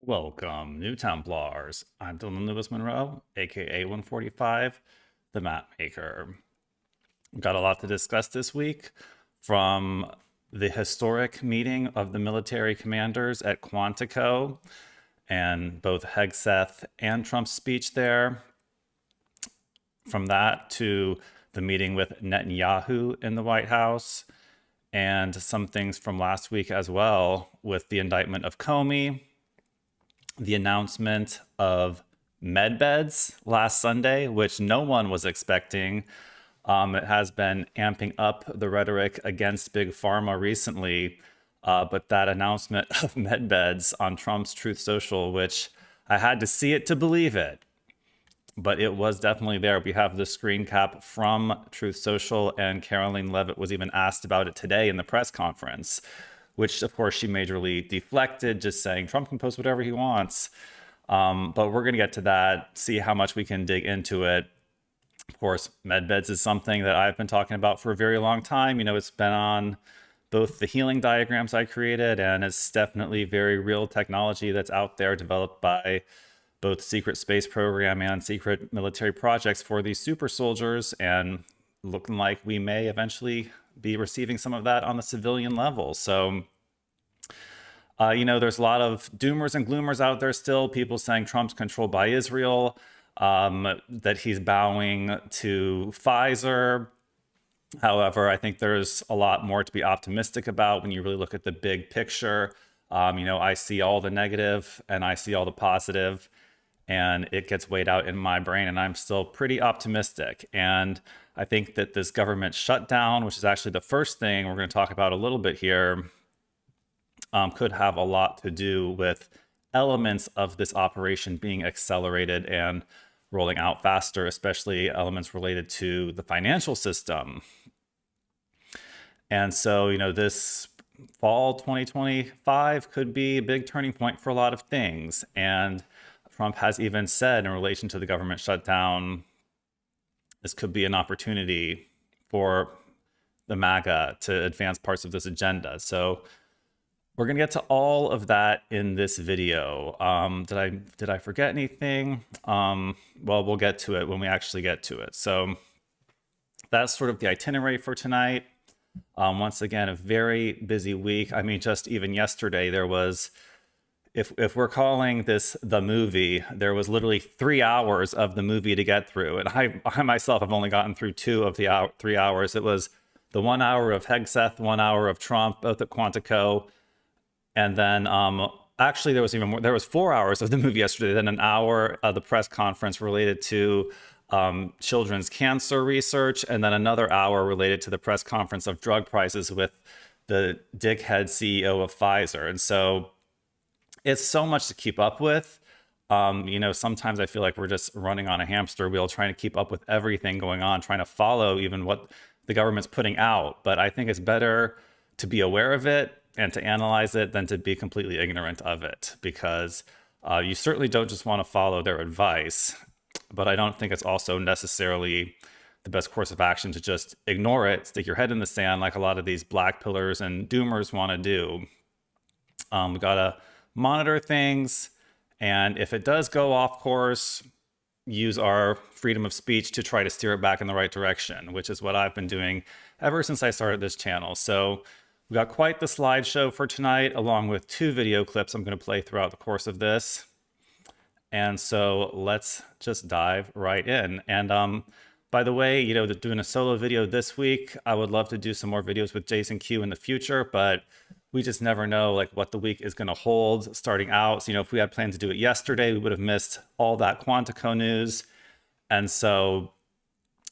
Welcome, new Templars. I'm 𝕯𝖊𝖚𝖚, aka 145, the map maker. We've got a lot to discuss this week, from the historic meeting of the military commanders at Quantico and both Hegseth and Trump's speech there, from that to the meeting with Netanyahu in the White House, and some things from last week as well with the indictment of Comey, the announcement of Medbeds last Sunday, which no one was expecting. It has been amping up the rhetoric against Big Pharma recently, but that announcement of Medbeds on Trump's Truth Social, which I had to see it to believe it, but it was definitely there. We have the screen cap from Truth Social, and Karoline Leavitt was even asked about it today in the press conference, which of course she majorly deflected, just saying Trump can post whatever he wants. But we're going to get to that, see how much we can dig into it. Of course, Medbeds is something that I've been talking about for a very long time. You know, it's been on both the healing diagrams I created, and it's definitely very real technology that's out there developed by both secret space program and secret military projects for these super soldiers, and looking like we may eventually be receiving some of that on the civilian level. So, you know, there's a lot of doomers and gloomers out there still, people saying Trump's controlled by Israel, that he's bowing to Pfizer. However, I think there's a lot more to be optimistic about when you really look at the big picture. You know, I see all the negative and I see all the positive, and it gets weighed out in my brain, and I'm still pretty optimistic. And I think that this government shutdown, which is actually the first thing we're going to talk about a little bit here, could have a lot to do with elements of this operation being accelerated and rolling out faster, especially elements related to the financial system. And so, you know, this fall 2025 could be a big turning point for a lot of things. And Trump has even said in relation to the government shutdown, this could be an opportunity for the MAGA to advance parts of this agenda. So we're going to get to all of that in this video. Did I forget anything? Well, we'll get to it when we actually get to it. So that's sort of the itinerary for tonight. Once again, a very busy week. I mean, just even yesterday, there was, if we're calling this the movie, there was literally 3 hours of the movie to get through. And I myself have only gotten through 2 of the 3 hours. It was the 1 hour of Hegseth, 1 hour of Trump, both at Quantico. And then actually there was even more, there was 4 hours of the movie yesterday, then an hour of the press conference related to children's cancer research, and then another hour related to the press conference of drug prices with the dickhead CEO of Pfizer. And so it's so much to keep up with. You know, sometimes I feel like we're just running on a hamster wheel, trying to keep up with everything going on, trying to follow even what the government's putting out. But I think it's better to be aware of it and to analyze it than to be completely ignorant of it, because you certainly don't just want to follow their advice, but I don't think it's also necessarily the best course of action to just ignore it, stick your head in the sand like a lot of these black pillars and doomers want to do. We got to monitor things, and if it does go off course, use our freedom of speech to try to steer it back in the right direction, which is what I've been doing ever since I started this channel. So we got quite the slideshow for tonight, along with 2 video clips I'm going to play throughout the course of this. And so let's just dive right in. And by the way, you know, doing a solo video this week, I would love to do some more videos with Jason Q in the future, but we just never know like what the week is going to hold starting out. So, you know, if we had planned to do it yesterday, we would have missed all that Quantico news. And so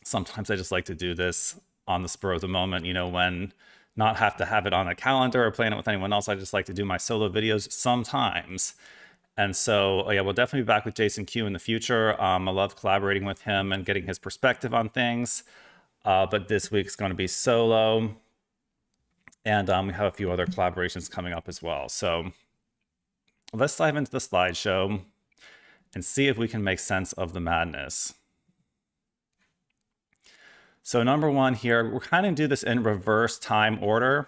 sometimes I just like to do this on the spur of the moment, you know, when not have to have it on a calendar or plan it with anyone else. I just like to do my solo videos sometimes. And so, yeah, we'll definitely be back with Jason Q in the future. I love collaborating with him and getting his perspective on things. But this week's going to be solo. And we have a few other collaborations coming up as well. So let's dive into the slideshow and see if we can make sense of the madness. So number 1 here, we're kind of do this in reverse time order.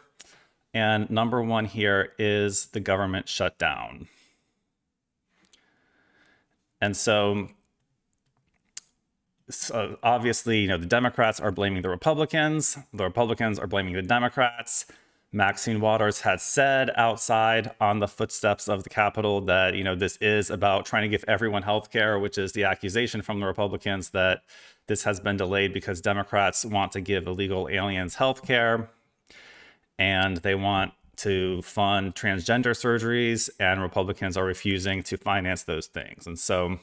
And number 1 here is the government shutdown. And so obviously, the Democrats are blaming the Republicans are blaming the Democrats. Maxine Waters had said outside on the footsteps of the Capitol that, this is about trying to give everyone health care, which is the accusation from the Republicans that this has been delayed because Democrats want to give illegal aliens health care and they want to fund transgender surgeries, and Republicans are refusing to finance those things. And so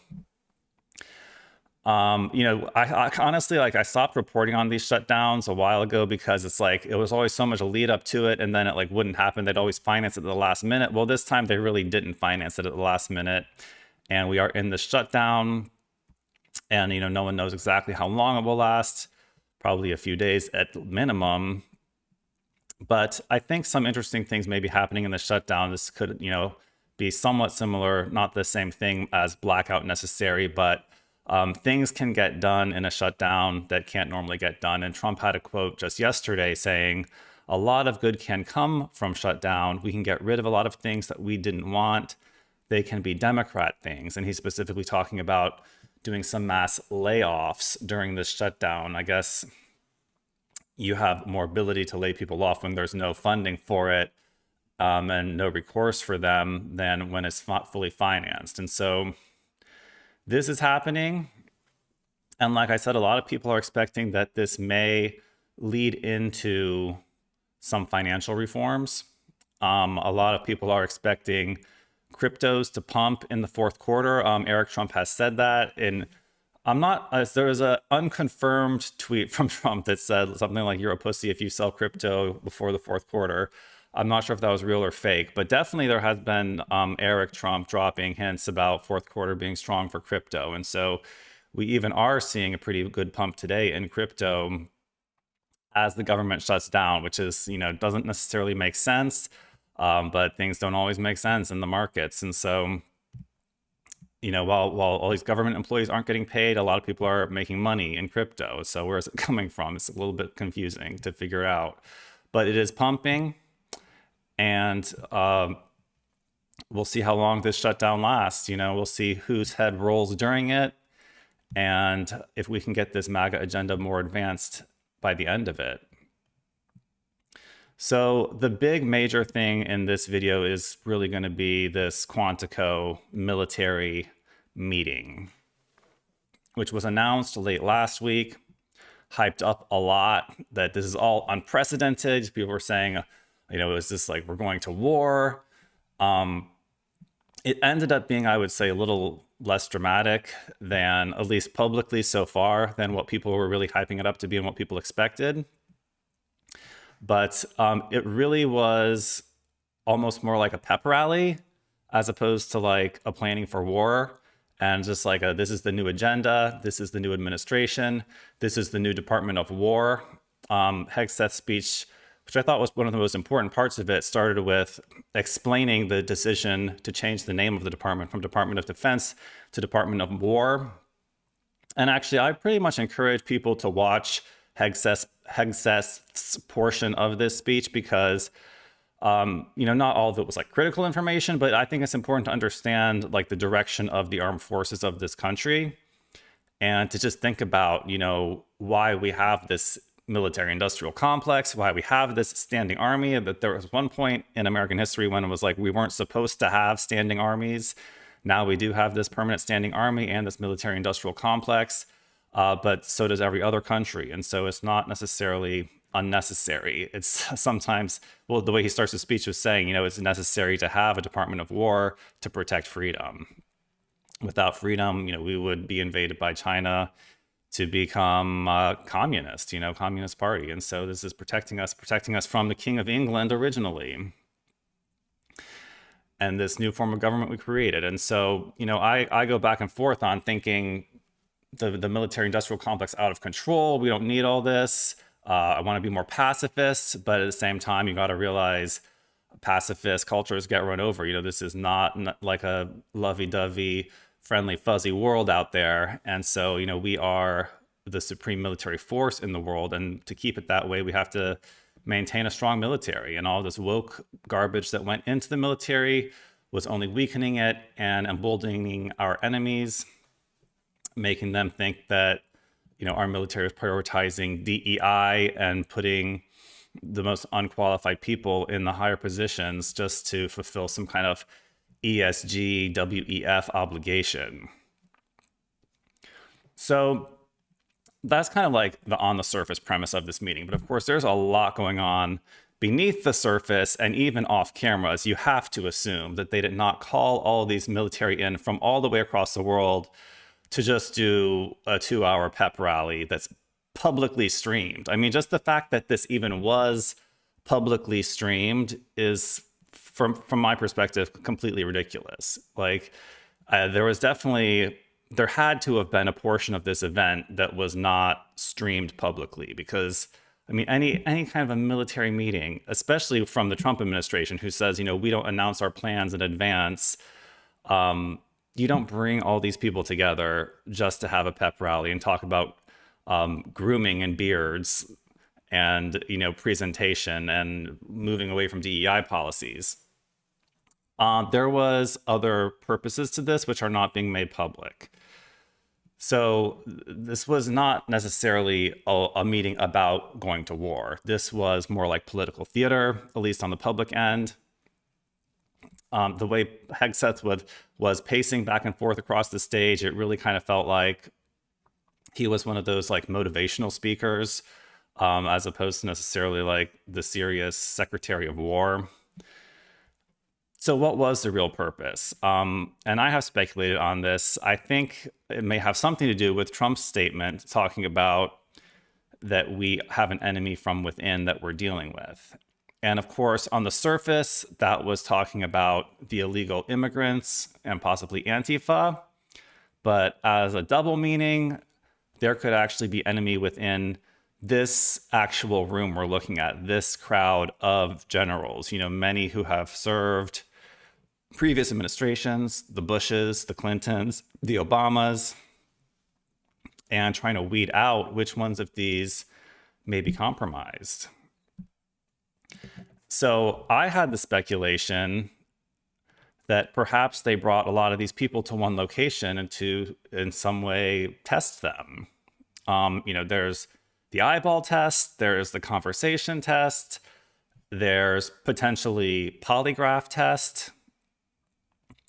I honestly, I stopped reporting on these shutdowns a while ago because it's like, it was always so much a lead up to it and then it like wouldn't happen. They'd always finance it at the last minute. Well, this time they really didn't finance it at the last minute. And we are in the shutdown and, no one knows exactly how long it will last, probably a few days at minimum. But I think some interesting things may be happening in the shutdown. This could, be somewhat similar, not the same thing as blackout necessary, but things can get done in a shutdown that can't normally get done. And Trump had a quote just yesterday saying, a lot of good can come from shutdown. We can get rid of a lot of things that we didn't want. They can be Democrat things. And he's specifically talking about doing some mass layoffs during this shutdown. I guess you have more ability to lay people off when there's no funding for it and no recourse for them than when it's not fully financed. And so this is happening. And like I said, a lot of people are expecting that this may lead into some financial reforms. A lot of people are expecting cryptos to pump in the fourth quarter. Eric Trump has said that. And there was an unconfirmed tweet from Trump that said something like, you're a pussy if you sell crypto before the fourth quarter. I'm not sure if that was real or fake, but definitely there has been Eric Trump dropping hints about fourth quarter being strong for crypto. And so we even are seeing a pretty good pump today in crypto as the government shuts down, which is, doesn't necessarily make sense, but things don't always make sense in the markets. And so, while all these government employees aren't getting paid, a lot of people are making money in crypto. So where is it coming from? It's a little bit confusing to figure out, but it is pumping. And we'll see how long this shutdown lasts. We'll see whose head rolls during it and if we can get this MAGA agenda more advanced by the end of it. So the big major thing in this video is really going to be this Quantico military meeting, which was announced late last week, hyped up a lot, that this is all unprecedented. People were saying, is this like we're going to war? It ended up being, I would say, a little less dramatic than, at least publicly so far, than what people were really hyping it up to be and what people expected. But it really was almost more like a pep rally as opposed to like a planning for war. And just like, this is the new agenda. This is the new administration. This is the new Department of War. Hegseth's speech, which I thought was one of the most important parts of it, started with explaining the decision to change the name of the department from Department of Defense to Department of War. And actually, I pretty much encourage people to watch Hegseth's portion of this speech because, not all of it was like critical information, but I think it's important to understand like the direction of the armed forces of this country and to just think about, why we have this military industrial complex, why we have this standing army. That there was one point in American history when it was like we weren't supposed to have standing armies. Now we do have this permanent standing army and this military industrial complex, but so does every other country. And so it's not necessarily unnecessary. It's sometimes, well, the way he starts his speech was saying, it's necessary to have a Department of War to protect freedom. Without freedom, we would be invaded by China to become communist, communist party. And so this is protecting us from the King of England originally. And this new form of government we created. And so, I go back and forth on thinking the military industrial complex out of control. We don't need all this. I want to be more pacifist, but at the same time, you got to realize pacifist cultures get run over. This is not like a lovey-dovey, friendly, fuzzy world out there. And so, we are the supreme military force in the world. And to keep it that way, we have to maintain a strong military. And all this woke garbage that went into the military was only weakening it and emboldening our enemies, making them think that, our military was prioritizing DEI and putting the most unqualified people in the higher positions just to fulfill some kind of ESG, WEF obligation. So that's kind of like the on the surface premise of this meeting. But of course, there's a lot going on beneath the surface and even off cameras. You have to assume that they did not call all these military in from all the way across the world to just do a 2-hour pep rally that's publicly streamed. I mean, just the fact that this even was publicly streamed is, from my perspective, completely ridiculous. Like, there had to have been a portion of this event that was not streamed publicly, because I mean, any kind of a military meeting, especially from the Trump administration, who says, we don't announce our plans in advance. You don't bring all these people together just to have a pep rally and talk about grooming and beards and, presentation and moving away from DEI policies. There was other purposes to this, which are not being made public. So this was not necessarily a meeting about going to war. This was more like political theater, at least on the public end. The way Hegseth was pacing back and forth across the stage, it really kind of felt like he was one of those like motivational speakers, as opposed to necessarily like the serious Secretary of War. So what was the real purpose? And I have speculated on this. I think it may have something to do with Trump's statement talking about that we have an enemy from within that we're dealing with. And of course, on the surface, that was talking about the illegal immigrants and possibly Antifa. But as a double meaning, there could actually be enemy within this actual room we're looking at, this crowd of generals, many who have served previous administrations, the Bushes, the Clintons, the Obamas, and trying to weed out which ones of these may be compromised. So I had the speculation that perhaps they brought a lot of these people to one location and to, in some way, test them. There's the eyeball test, there's the conversation test, there's potentially polygraph test,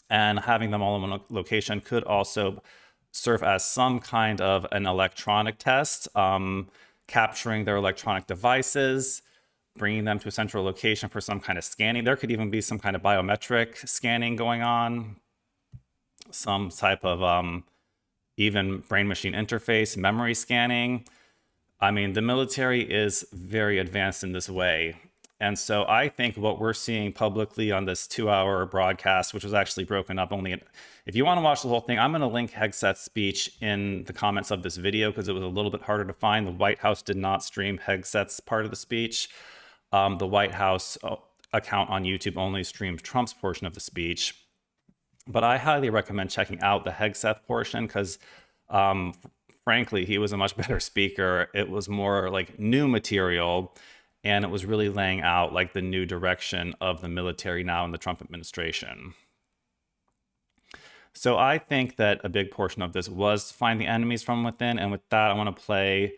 and having them all in one location could also serve as some kind of an electronic test, capturing their electronic devices, bringing them to a central location for some kind of scanning. There could even be some kind of biometric scanning going on, some type of even brain-machine interface, memory scanning. I mean, the military is very advanced in this way. And so I think what we're seeing publicly on this 2-hour broadcast, which was actually broken up only, if you want to watch the whole thing, I'm going to link Hegseth's speech in the comments of this video because it was a little bit harder to find. The White House did not stream Hegseth's part of the speech. The White House account on YouTube only streamed Trump's portion of the speech. But I highly recommend checking out the Hegseth portion because, frankly, he was a much better speaker. It was more like new material. And it was really laying out like the new direction of the military now in the Trump administration. So I think that a big portion of this was to find the enemies from within. And with that, I want to play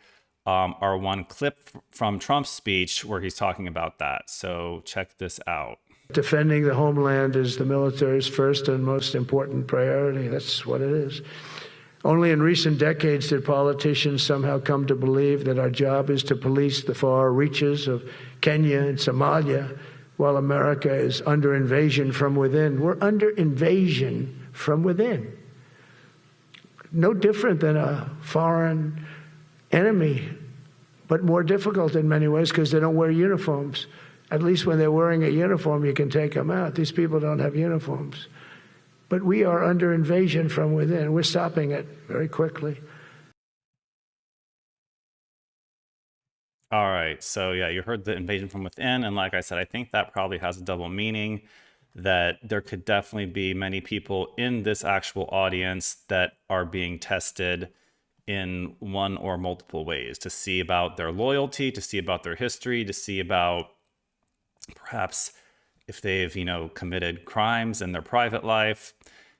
our one clip from Trump's speech where he's talking about that. So check this out. Defending the homeland is the military's first and most important priority. That's what it is. Only in recent decades did politicians somehow come to believe that our job is to police the far reaches of Kenya and Somalia, while America is under invasion from within. We're under invasion from within. No different than a foreign enemy, but more difficult in many ways because they don't wear uniforms. At least when they're wearing a uniform, you can take them out. These people don't have uniforms. But we are under invasion from within. We're stopping it very quickly. All right. So, yeah, you heard the invasion from within. And like I said, I think that probably has a double meaning, that there could definitely be many people in this actual audience that are being tested in one or multiple ways to see about their loyalty, to see about their history, to see about perhaps if they've, committed crimes in their private life,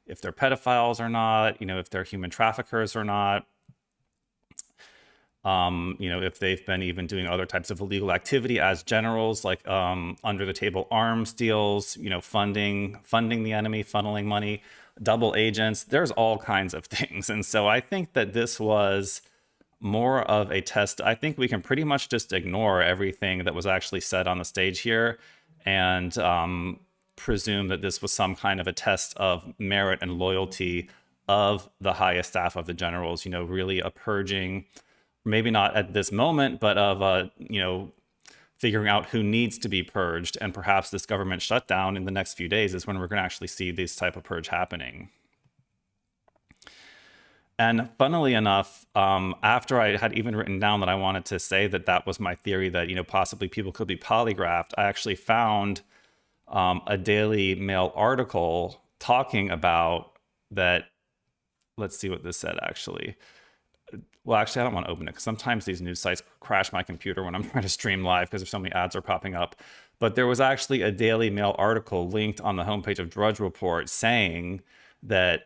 if they're pedophiles or not, if they're human traffickers or not, if they've been even doing other types of illegal activity as generals, like under the table arms deals, funding the enemy, funneling money, double agents. There's all kinds of things. And so I think that this was more of a test. I think we can pretty much just ignore everything that was actually said on the stage here and presume that this was some kind of a test of merit and loyalty of the highest staff of the generals, really a purging, maybe not at this moment, but of, figuring out who needs to be purged. And perhaps this government shutdown in the next few days is when we're going to actually see this type of purge happening. And funnily enough, after I had even written down that I wanted to say that that was my theory, that, possibly people could be polygraphed, I actually found a Daily Mail article talking about that. Let's see what this said, actually. Well, actually, I don't want to open it because sometimes these news sites crash my computer when I'm trying to stream live because so many ads are popping up. But there was actually a Daily Mail article linked on the homepage of Drudge Report saying that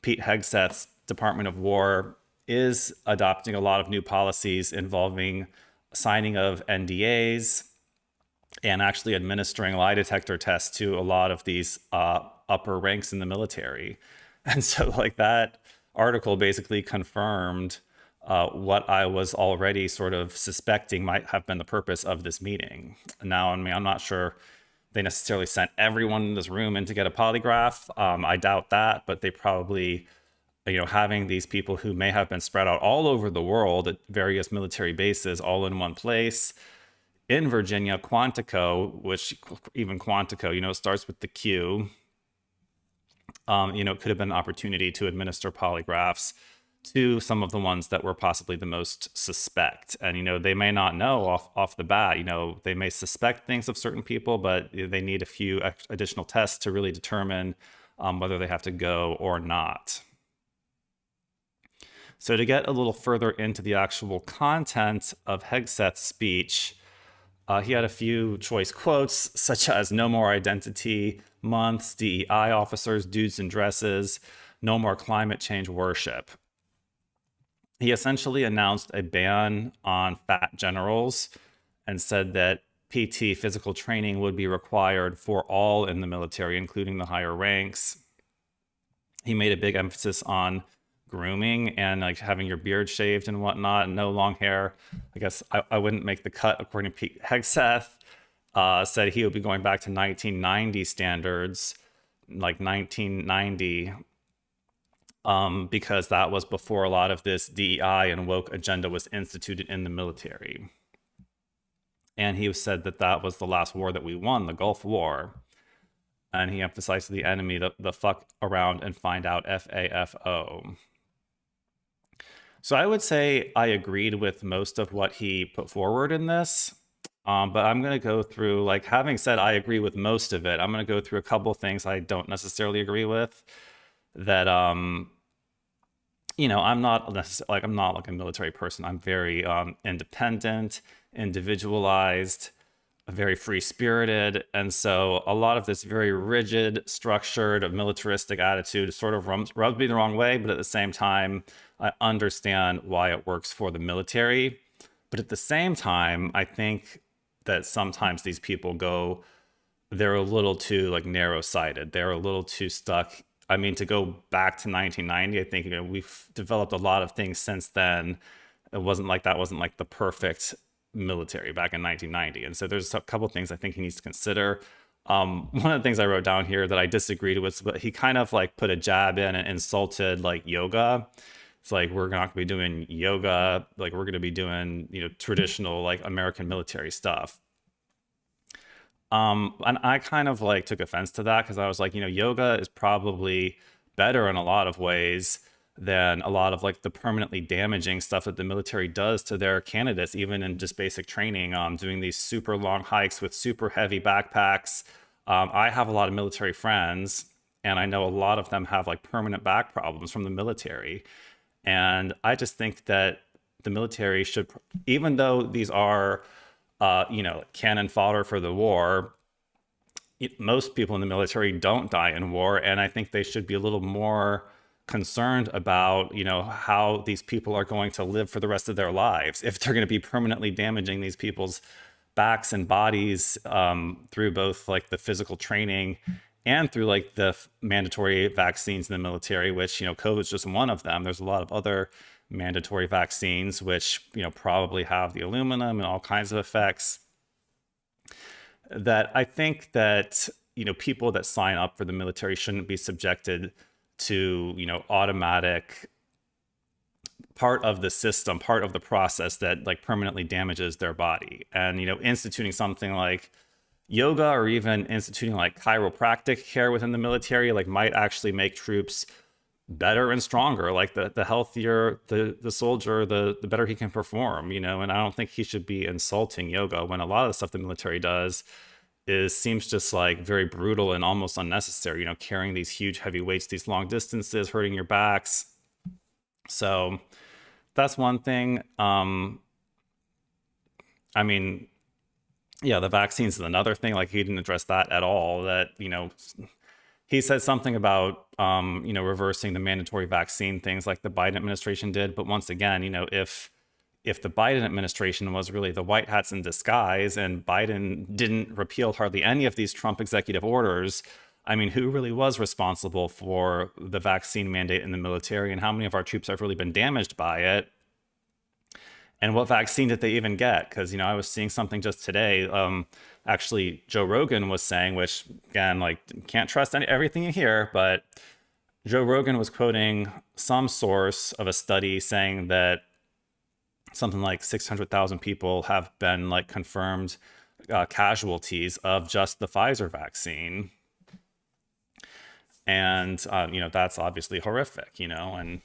Pete Hegseth's Department of War is adopting a lot of new policies involving signing of NDAs and actually administering lie detector tests to a lot of these upper ranks in the military. And so like that article basically confirmed what I was already sort of suspecting might have been the purpose of this meeting. Now, I mean, I'm not sure they necessarily sent everyone in this room in to get a polygraph. I doubt that, but they probably, having these people who may have been spread out all over the world at various military bases all in one place. In Virginia, Quantico, which even Quantico, starts with the Q, it could have been an opportunity to administer polygraphs to some of the ones that were possibly the most suspect. And, they may not know off the bat, they may suspect things of certain people, but they need a few additional tests to really determine whether they have to go or not. So to get a little further into the actual content of Hegseth's speech, he had a few choice quotes, such as "No more identity months, DEI officers, dudes in dresses, no more climate change worship." He essentially announced a ban on fat generals and said that PT, physical training, would be required for all in the military, including the higher ranks. He made a big emphasis on grooming and like having your beard shaved and whatnot, and no long hair. I guess I wouldn't make the cut according to Pete Hegseth. Said he would be going back to 1990 standards, like 1990, because that was before a lot of this DEI and woke agenda was instituted in the military. And he said that that was the last war that we won, the Gulf War. And he emphasized to the enemy the fuck around and find out, FAFO. So I would say I agreed with most of what he put forward in this. But I'm going to go through, like, having said I agree with most of it, I'm going to go through a couple things I don't necessarily agree with. That, I'm not necessarily, I'm not like a military person. I'm very independent, individualized, very free-spirited. And so a lot of this very rigid, structured, militaristic attitude sort of rubs me the wrong way. But at the same time, I understand why it works for the military. But at the same time, I think that sometimes these people they're a little too like narrow-sighted. They're a little too stuck. I mean, to go back to 1990, I think we've developed a lot of things since then. It wasn't like the perfect military back in 1990. And so there's a couple of things I think he needs to consider. One of the things I wrote down here that I disagreed with, but he kind of like put a jab in and insulted like yoga. It's like, we're not going to be doing yoga. Like, we're going to be doing, traditional like American military stuff. And I kind of like took offense to that because I was like, yoga is probably better in a lot of ways than a lot of like the permanently damaging stuff that the military does to their candidates, even in just basic training, doing these super long hikes with super heavy backpacks. I have a lot of military friends, and I know a lot of them have like permanent back problems from the military. And I just think that the military should, even though these are, cannon fodder for the war, most people in the military don't die in war, and I think they should be a little more concerned about, how these people are going to live for the rest of their lives if they're going to be permanently damaging these people's backs and bodies through both like the physical training and through like the mandatory vaccines in the military, which, COVID is just one of them. There's a lot of other mandatory vaccines, which, probably have the aluminum and all kinds of effects that I think that, people that sign up for the military shouldn't be subjected to, automatic part of the system, part of the process that like permanently damages their body. And, instituting something like yoga or even instituting like chiropractic care within the military, like might actually make troops better and stronger. Like the healthier the soldier, the better he can perform, and I don't think he should be insulting yoga when a lot of the stuff the military does seems just like very brutal and almost unnecessary, carrying these huge heavy weights, these long distances, hurting your backs. So that's one thing. I mean, yeah, the vaccines is another thing. Like he didn't address that at all. That, he said something about, reversing the mandatory vaccine things like the Biden administration did. But once again, if the Biden administration was really the white hats in disguise and Biden didn't repeal hardly any of these Trump executive orders, I mean, who really was responsible for the vaccine mandate in the military, and how many of our troops have really been damaged by it? And what vaccine did they even get? Because, I was seeing something just today. Actually, Joe Rogan was saying, which again, like, can't trust everything you hear, but Joe Rogan was quoting some source of a study saying that something like 600,000 people have been like confirmed casualties of just the Pfizer vaccine. And, that's obviously horrific, and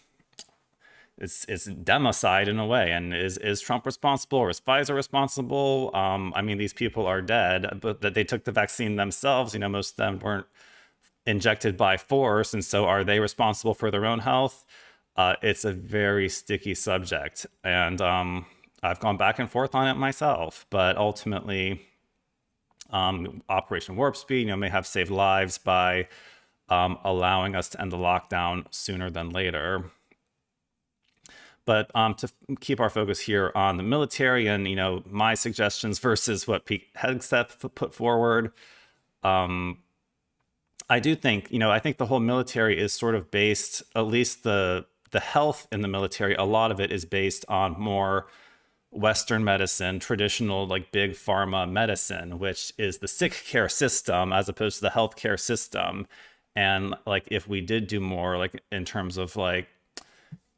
it's democide in a way. And is Trump responsible, or is Pfizer responsible? I mean, these people are dead, but that they took the vaccine themselves, most of them weren't injected by force. And so are they responsible for their own health? It's a very sticky subject, and I've gone back and forth on it myself. But ultimately, Operation Warp Speed, may have saved lives by allowing us to end the lockdown sooner than later. But to keep our focus here on the military and, my suggestions versus what Pete Hegseth put forward, I do think, I think the whole military is sort of based, at least the health in the military, a lot of it is based on more Western medicine, traditional, like big pharma medicine, which is the sick care system as opposed to the healthcare system. And like, if we did do more, like in terms of like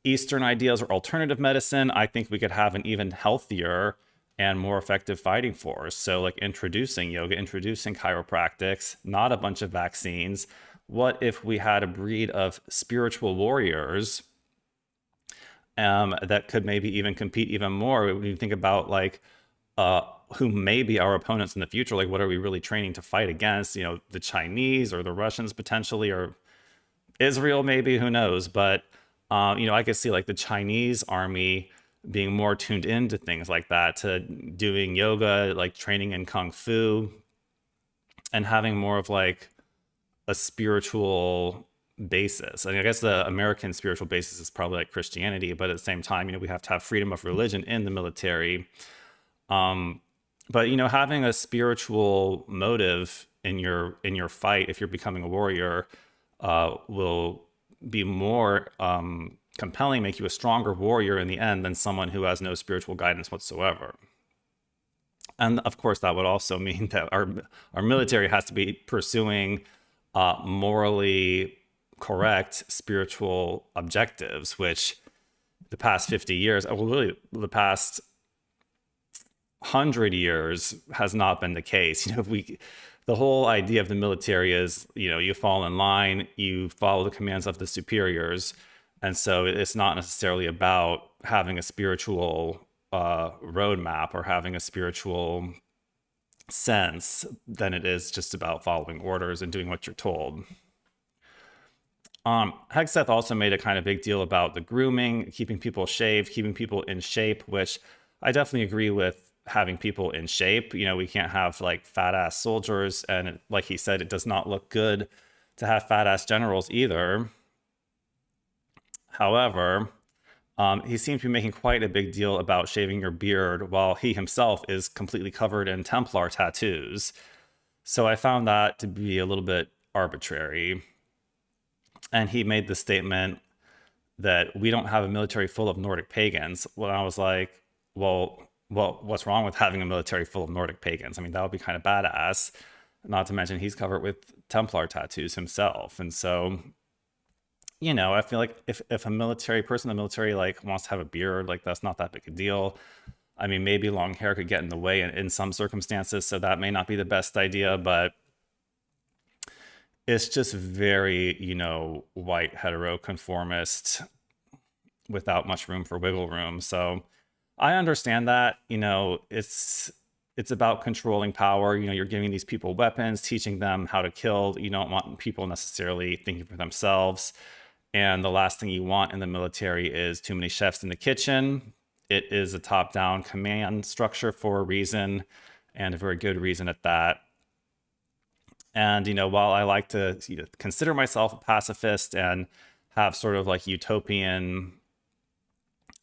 Eastern ideas or alternative medicine, I think we could have an even healthier and more effective fighting force. So like introducing yoga, introducing chiropractics, not a bunch of vaccines. What if we had a breed of spiritual warriors that could maybe even compete even more? When you think about like who may be our opponents in the future, like what are we really training to fight against? The Chinese or the Russians potentially, or Israel maybe, who knows? But I could see like the Chinese army being more tuned into things like that, to doing yoga, like training in kung fu, and having more of like a spiritual basis. I mean, I guess the American spiritual basis is probably like Christianity, but at the same time, we have to have freedom of religion in the military. But having a spiritual motive in your fight, if you're becoming a warrior, will be more compelling, make you a stronger warrior in the end than someone who has no spiritual guidance whatsoever. And of course, that would also mean that our military has to be pursuing morally correct spiritual objectives, which the past 50 years, well, really the past 100 years has not been the case. The whole idea of the military is, you fall in line, you follow the commands of the superiors. And so it's not necessarily about having a spiritual roadmap or having a spiritual sense than it is just about following orders and doing what you're told. Hegseth also made a kind of big deal about the grooming, keeping people shaved, keeping people in shape, which I definitely agree with having people in shape. We can't have like fat ass soldiers. And like he said, it does not look good to have fat ass generals either. However, he seems to be making quite a big deal about shaving your beard while he himself is completely covered in Templar tattoos. So I found that to be a little bit arbitrary. And he made the statement that we don't have a military full of Nordic pagans. When I was like, well, what's wrong with having a military full of Nordic pagans? I mean, that would be kind of badass. Not to mention he's covered with Templar tattoos himself. And so, I feel like if a military person in the military like wants to have a beard, like that's not that big a deal. I mean, maybe long hair could get in the way in some circumstances, so that may not be the best idea, but it's just very, white heteroconformist without much room for wiggle room. So I understand that, it's about controlling power. You're giving these people weapons, teaching them how to kill. You don't want people necessarily thinking for themselves. And the last thing you want in the military is too many chefs in the kitchen. It is a top-down command structure for a reason, and a very good reason at that. And, while I like to consider myself a pacifist and have sort of like utopian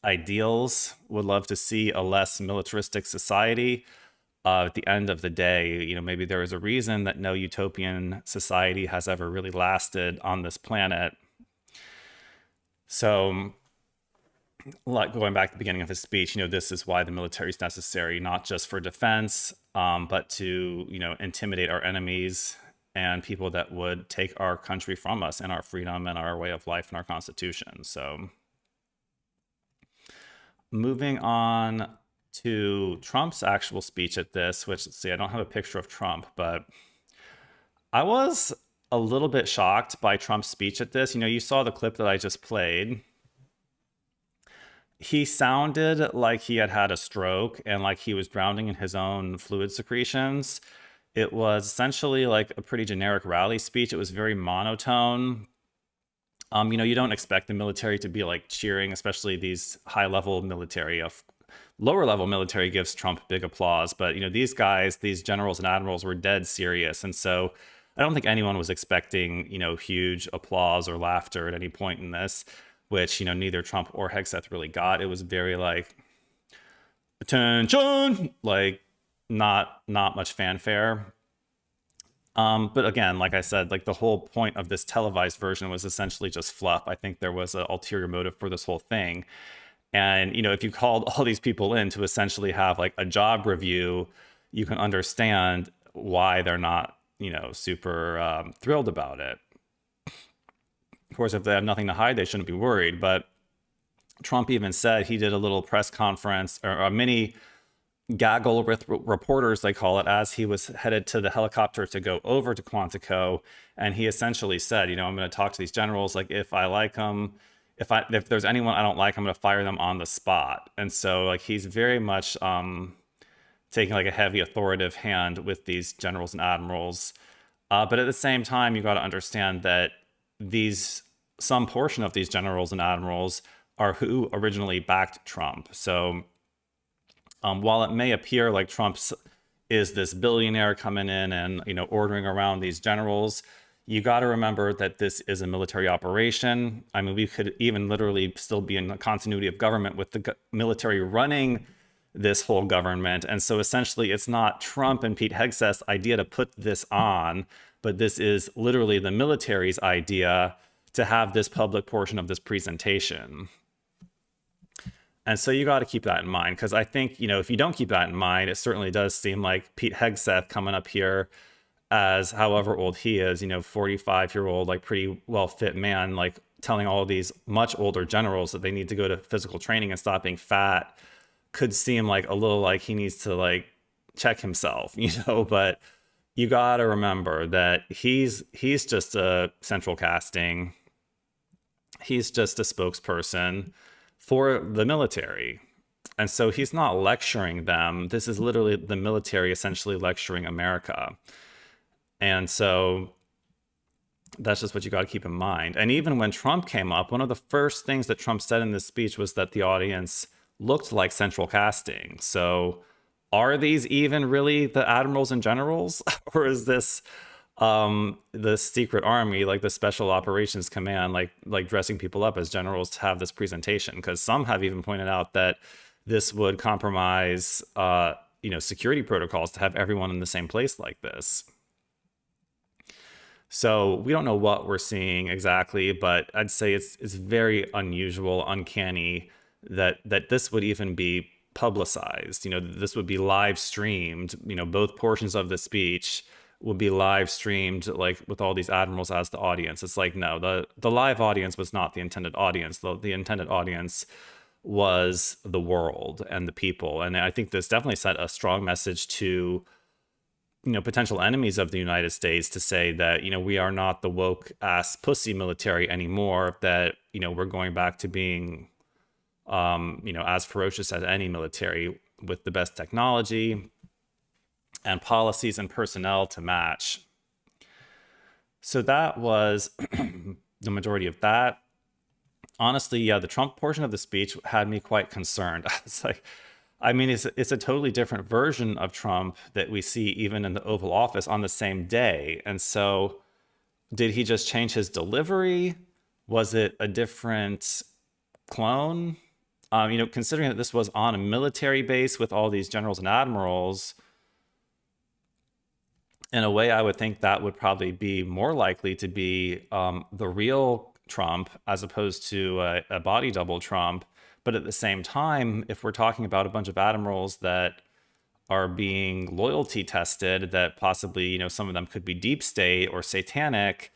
ideals, would love to see a less militaristic society. At the end of the day, maybe there is a reason that no utopian society has ever really lasted on this planet. So, like going back to the beginning of his speech, this is why the military is necessary, not just for defense, but to, intimidate our enemies and people that would take our country from us and our freedom and our way of life and our constitution. So moving on to Trump's actual speech at this, which, let's see, I don't have a picture of Trump, but I was a little bit shocked by Trump's speech at this. You saw the clip that I just played. He sounded like he had had a stroke and like he was drowning in his own fluid secretions. It was essentially like a pretty generic rally speech. It was very monotone. You don't expect the military to be like cheering, especially these high-level military. Lower-level military gives Trump big applause, but these guys, these generals and admirals, were dead serious, and so I don't think anyone was expecting huge applause or laughter at any point in this, which neither Trump or Hegseth really got. It was very like attention, like not much fanfare. But again, like I said, like the whole point of this televised version was essentially just fluff. I think there was an ulterior motive for this whole thing. And, if you called all these people in to essentially have like a job review, you can understand why they're not, super thrilled about it. Of course, if they have nothing to hide, they shouldn't be worried. But Trump even said he did a little press conference or a mini gaggle with reporters, they call it, as he was headed to the helicopter to go over to Quantico. And he essentially said, I'm going to talk to these generals. Like, if I like them, if there's anyone I don't like, I'm going to fire them on the spot. And so like he's very much taking like a heavy authoritative hand with these generals and admirals. But at the same time, you got to understand that some portion of these generals and admirals are who originally backed Trump. So while it may appear like Trump is this billionaire coming in and ordering around these generals, you got to remember that this is a military operation. I mean, we could even literally still be in the continuity of government with the military running this whole government. And so essentially it's not Trump and Pete Hegseth's idea to put this on, but this is literally the military's idea to have this public portion of this presentation. And so you got to keep that in mind, because I think, if you don't keep that in mind, it certainly does seem like Pete Hegseth coming up here as however old he is, 45-year-old, like pretty well-fit man, like telling all these much older generals that they need to go to physical training and stop being fat, could seem like a little like he needs to like check himself, but you got to remember that he's just a central casting. He's just a spokesperson for the military. And so he's not lecturing them. This is literally the military essentially lecturing America. And so that's just what you got to keep in mind. And even when Trump came up, one of the first things that Trump said in this speech was that the audience looked like central casting. So are these even really the admirals and generals, or is this the secret army, like the special operations command, like dressing people up as generals to have this presentation? Because some have even pointed out that this would compromise security protocols to have everyone in the same place like this. So we don't know what we're seeing exactly, but I'd say it's very unusual, uncanny that this would even be publicized. This would be live streamed. Both portions of the speech would be live streamed, like with all these admirals as the audience. It's like, no, the live audience was not the intended audience. The intended audience was the world and the people. And I think this definitely sent a strong message to potential enemies of the United States to say that, we are not the woke ass pussy military anymore, that, we're going back to being, as ferocious as any military with the best technology and policies and personnel to match. So that was the majority of that. Honestly, yeah, the Trump portion of the speech had me quite concerned. It's like, it's a totally different version of Trump that we see even in the Oval Office on the same day. And so did he just change his delivery? Was it a different clone? Considering that this was on a military base with all these generals and admirals, in a way, I would think that would probably be more likely to be the real Trump as opposed to a body double Trump. But at the same time, if we're talking about a bunch of admirals that are being loyalty tested, that possibly, some of them could be deep state or satanic,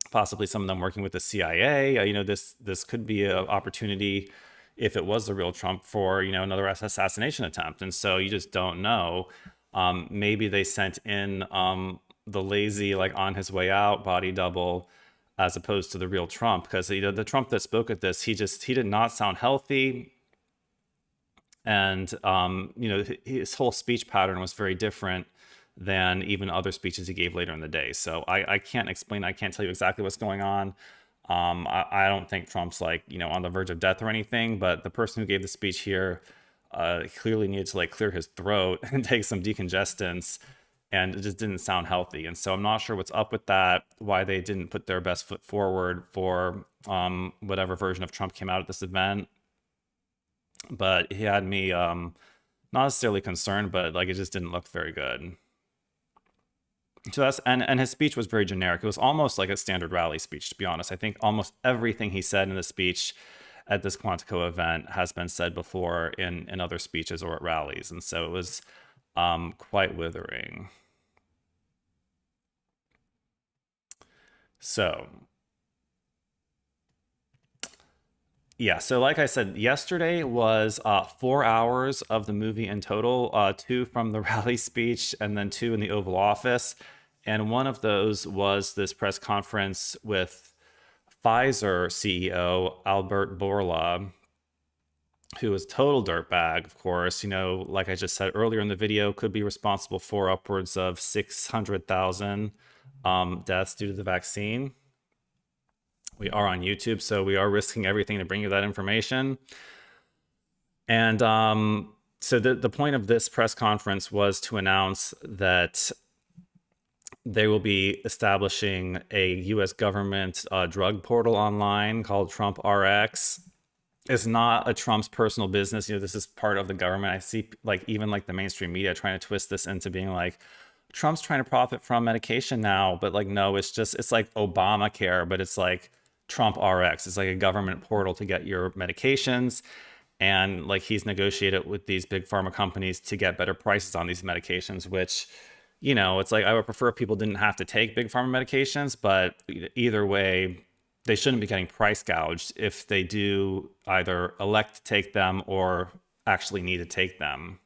possibly some of them working with the CIA, this could be an opportunity, if it was the real Trump, for, another assassination attempt. And so you just don't know. Maybe they sent in the lazy, like on his way out body double, as opposed to the real Trump, because the Trump that spoke at this, he did not sound healthy, and his whole speech pattern was very different than even other speeches he gave later in the day. So I can't explain, I can't tell you exactly what's going on. I don't think Trump's on the verge of death or anything, but the person who gave the speech here clearly needed to clear his throat and take some decongestants, and it just didn't sound healthy. And so I'm not sure what's up with that, why they didn't put their best foot forward for whatever version of Trump came out at this event. But he had me not necessarily concerned, but it just didn't look very good. So that's, and his speech was very generic. It was almost like a standard rally speech, to be honest. I think almost everything he said in the speech at this Quantico event has been said before in other speeches or at rallies. And so it was quite withering. So, yeah, so like I said, yesterday was 4 hours of the movie in total, 2 from the rally speech and then 2 in the Oval Office. And one of those was this press conference with Pfizer CEO Albert Bourla, who was total dirtbag, of course. Like I just said earlier in the video, could be responsible for upwards of 600,000 deaths due to the vaccine. We are on YouTube, so we are risking everything to bring you that information. And so the point of this press conference was to announce that they will be establishing a U.S. government drug portal online called Trump RX. It's not a Trump's personal business. This is part of the government. I see even the mainstream media trying to twist this into being Trump's trying to profit from medication now, but no, it's like Obamacare, but it's Trump RX. It's like a government portal to get your medications. And he's negotiated with these big pharma companies to get better prices on these medications, which, it's I would prefer if people didn't have to take big pharma medications, but either way, they shouldn't be getting price gouged if they do either elect to take them or actually need to take them.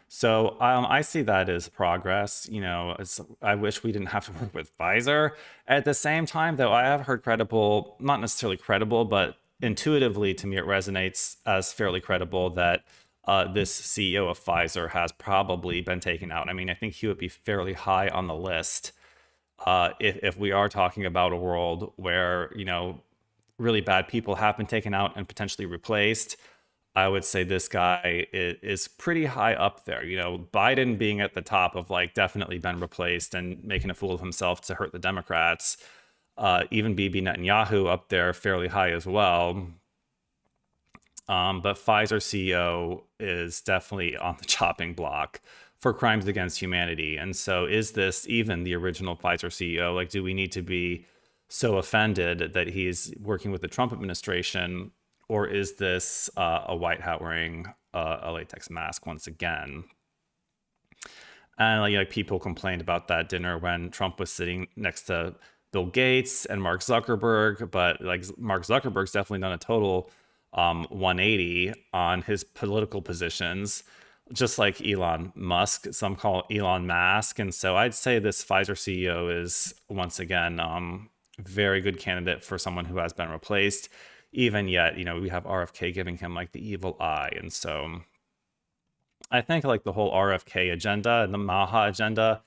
So I see that as progress. I wish we didn't have to work with Pfizer. At the same time, though, I have heard credible, not necessarily credible, but intuitively to me it resonates as fairly credible that this CEO of Pfizer has probably been taken out. I think he would be fairly high on the list if we are talking about a world where, really bad people have been taken out and potentially replaced. I would say this guy is pretty high up there. You know, Biden being at the top of like definitely been replaced and making a fool of himself to hurt the Democrats. Even Bibi Netanyahu up there fairly high as well. But Pfizer CEO is definitely on the chopping block for crimes against humanity. And so is this even the original Pfizer CEO? Like, do we need to be so offended that he's working with the Trump administration? Or is this a white hat wearing a latex mask once again? And like people complained about that dinner when Trump was sitting next to Bill Gates and Mark Zuckerberg, but like Mark Zuckerberg's definitely done a total 180 on his political positions, just like Elon Musk. Some call Elon Musk. And so I'd say this Pfizer CEO is once again very good candidate for someone who has been replaced. Even yet, you know, we have RFK giving him like the evil eye. And so I think like the whole RFK agenda and the Maha agenda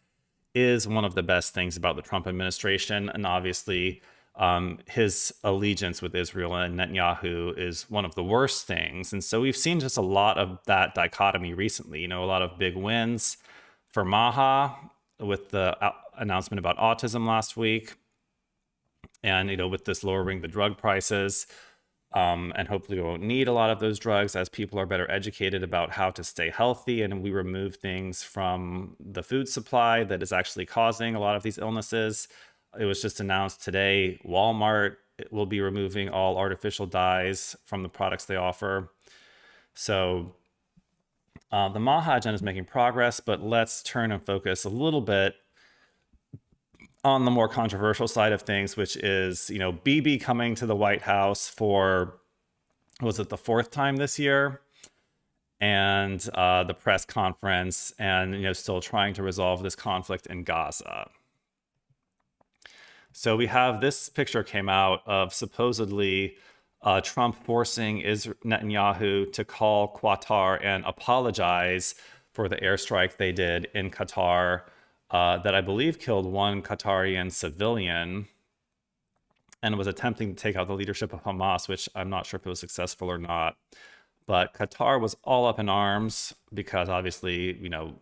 is one of the best things about the Trump administration. And obviously, his allegiance with Israel and Netanyahu is one of the worst things. And so we've seen just a lot of that dichotomy recently, you know, a lot of big wins for Maha with the announcement about autism last week. And, you know, with this lowering the drug prices, and hopefully we won't need a lot of those drugs as people are better educated about how to stay healthy. And we remove things from the food supply that is actually causing a lot of these illnesses. It was just announced today, Walmart will be removing all artificial dyes from the products they offer. So the Maha agenda is making progress, but let's turn and focus a little bit on the more controversial side of things, which is, you know, Bibi coming to the White House for, was it the fourth time this year? And the press conference and, you know, still trying to resolve this conflict in Gaza. So we have this picture came out of supposedly Trump forcing Netanyahu to call Qatar and apologize for the airstrike they did in Qatar that I believe killed one Qatarian civilian and was attempting to take out the leadership of Hamas, which I'm not sure if it was successful or not. But Qatar was all up in arms because obviously, you know,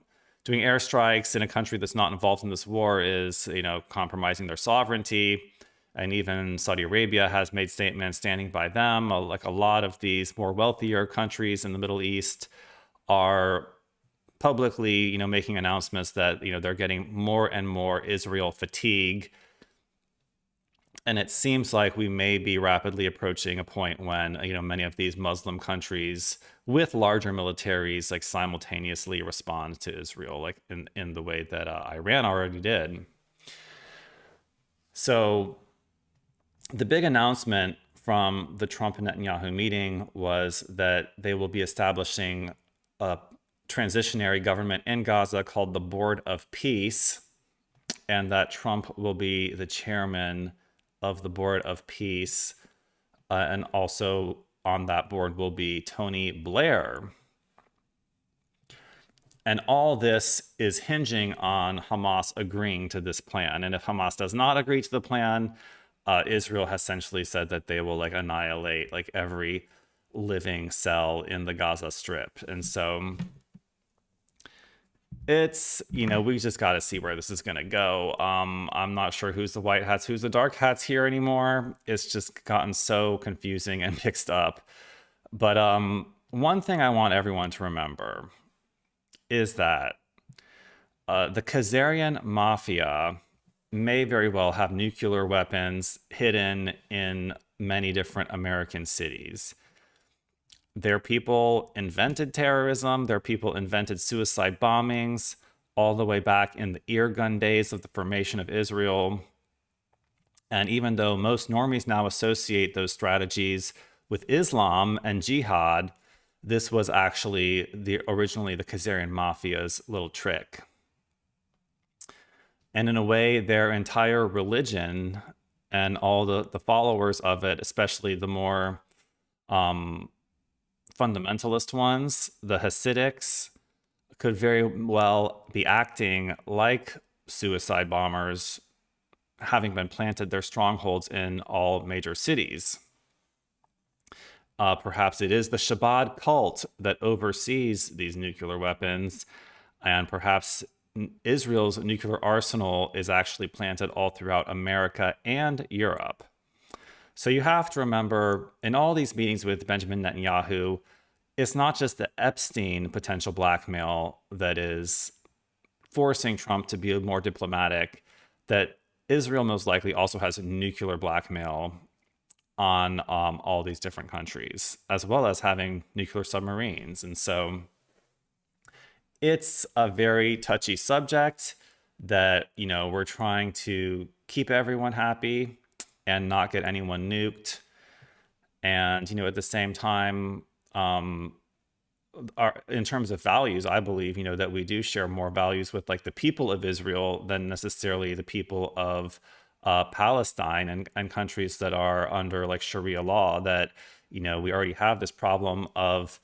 doing airstrikes in a country that's not involved in this war is, you know, compromising their sovereignty. And even Saudi Arabia has made statements standing by them. Like a lot of these more wealthier countries in the Middle East are publicly, you know, making announcements that, you know, they're getting more and more Israel fatigue. And it seems like we may be rapidly approaching a point when, you know, many of these Muslim countries with larger militaries like simultaneously respond to Israel, like in the way that Iran already did. So the big announcement from the Trump and Netanyahu meeting was that they will be establishing a transitionary government in Gaza called the Board of Peace, and that Trump will be the chairman of the Board of Peace. And also on that board will be Tony Blair. And all this is hinging on Hamas agreeing to this plan. And if Hamas does not agree to the plan, Israel has essentially said that they will like annihilate like every living cell in the Gaza Strip. And so it's, you know, we just got to see where this is going to go. I'm not sure who's the white hats, who's the dark hats here anymore. It's just gotten so confusing and mixed up. But one thing I want everyone to remember is that the Khazarian mafia may very well have nuclear weapons hidden in many different American cities. Their people invented terrorism. Their people invented suicide bombings all the way back in the ear gun days of the formation of Israel. And even though most normies now associate those strategies with Islam and jihad, this was actually originally the Khazarian mafia's little trick. And in a way, their entire religion and all the followers of it, especially the more fundamentalist ones, the Hasidics, could very well be acting like suicide bombers, having been planted their strongholds in all major cities. Perhaps it is the Shabbat cult that oversees these nuclear weapons, and perhaps Israel's nuclear arsenal is actually planted all throughout America and Europe. So you have to remember, in all these meetings with Benjamin Netanyahu, it's not just the Epstein potential blackmail that is forcing Trump to be more diplomatic, that Israel most likely also has nuclear blackmail on all these different countries, as well as having nuclear submarines. And so it's a very touchy subject that, we're trying to keep everyone happy and not get anyone nuked. And, at the same time, in terms of values, I believe, that we do share more values with like the people of Israel than necessarily the people of Palestine and countries that are under like Sharia law. That, we already have this problem of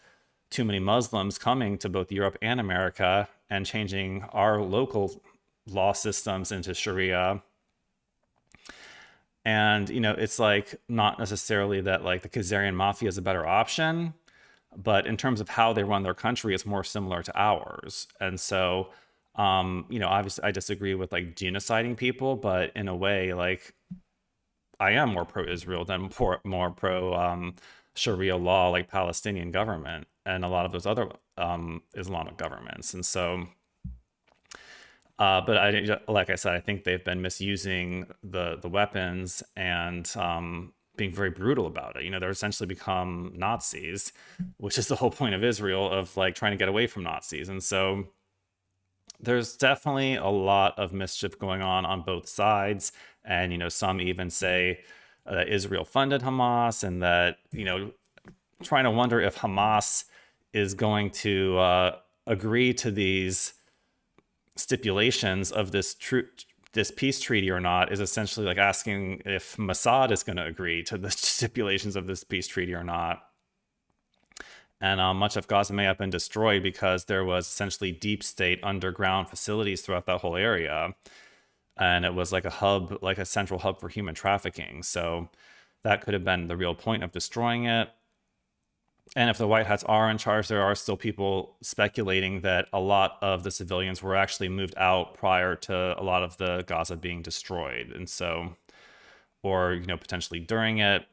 too many Muslims coming to both Europe and America and changing our local law systems into Sharia. And, it's like not necessarily that like the Khazarian mafia is a better option, but in terms of how they run their country, it's more similar to ours. And so, obviously I disagree with like genociding people, but in a way, like I am more pro-Israel than more pro Sharia law, like Palestinian government and a lot of those other Islamic governments. And so, but like I said, I think they've been misusing the weapons and being very brutal about it. They're essentially become Nazis, which is the whole point of Israel, of like trying to get away from Nazis. And so there's definitely a lot of mischief going on both sides. And, some even say that Israel funded Hamas, and that, trying to wonder if Hamas is going to agree to these stipulations of this peace treaty or not, is essentially like asking if Mossad is going to agree to the stipulations of this peace treaty or not. And much of Gaza may have been destroyed because there was essentially deep state underground facilities throughout that whole area. And it was like a hub, like a central hub for human trafficking. So that could have been the real point of destroying it. And if the White Hats are in charge, there are still people speculating that a lot of the civilians were actually moved out prior to a lot of the Gaza being destroyed. And so, or, potentially during it.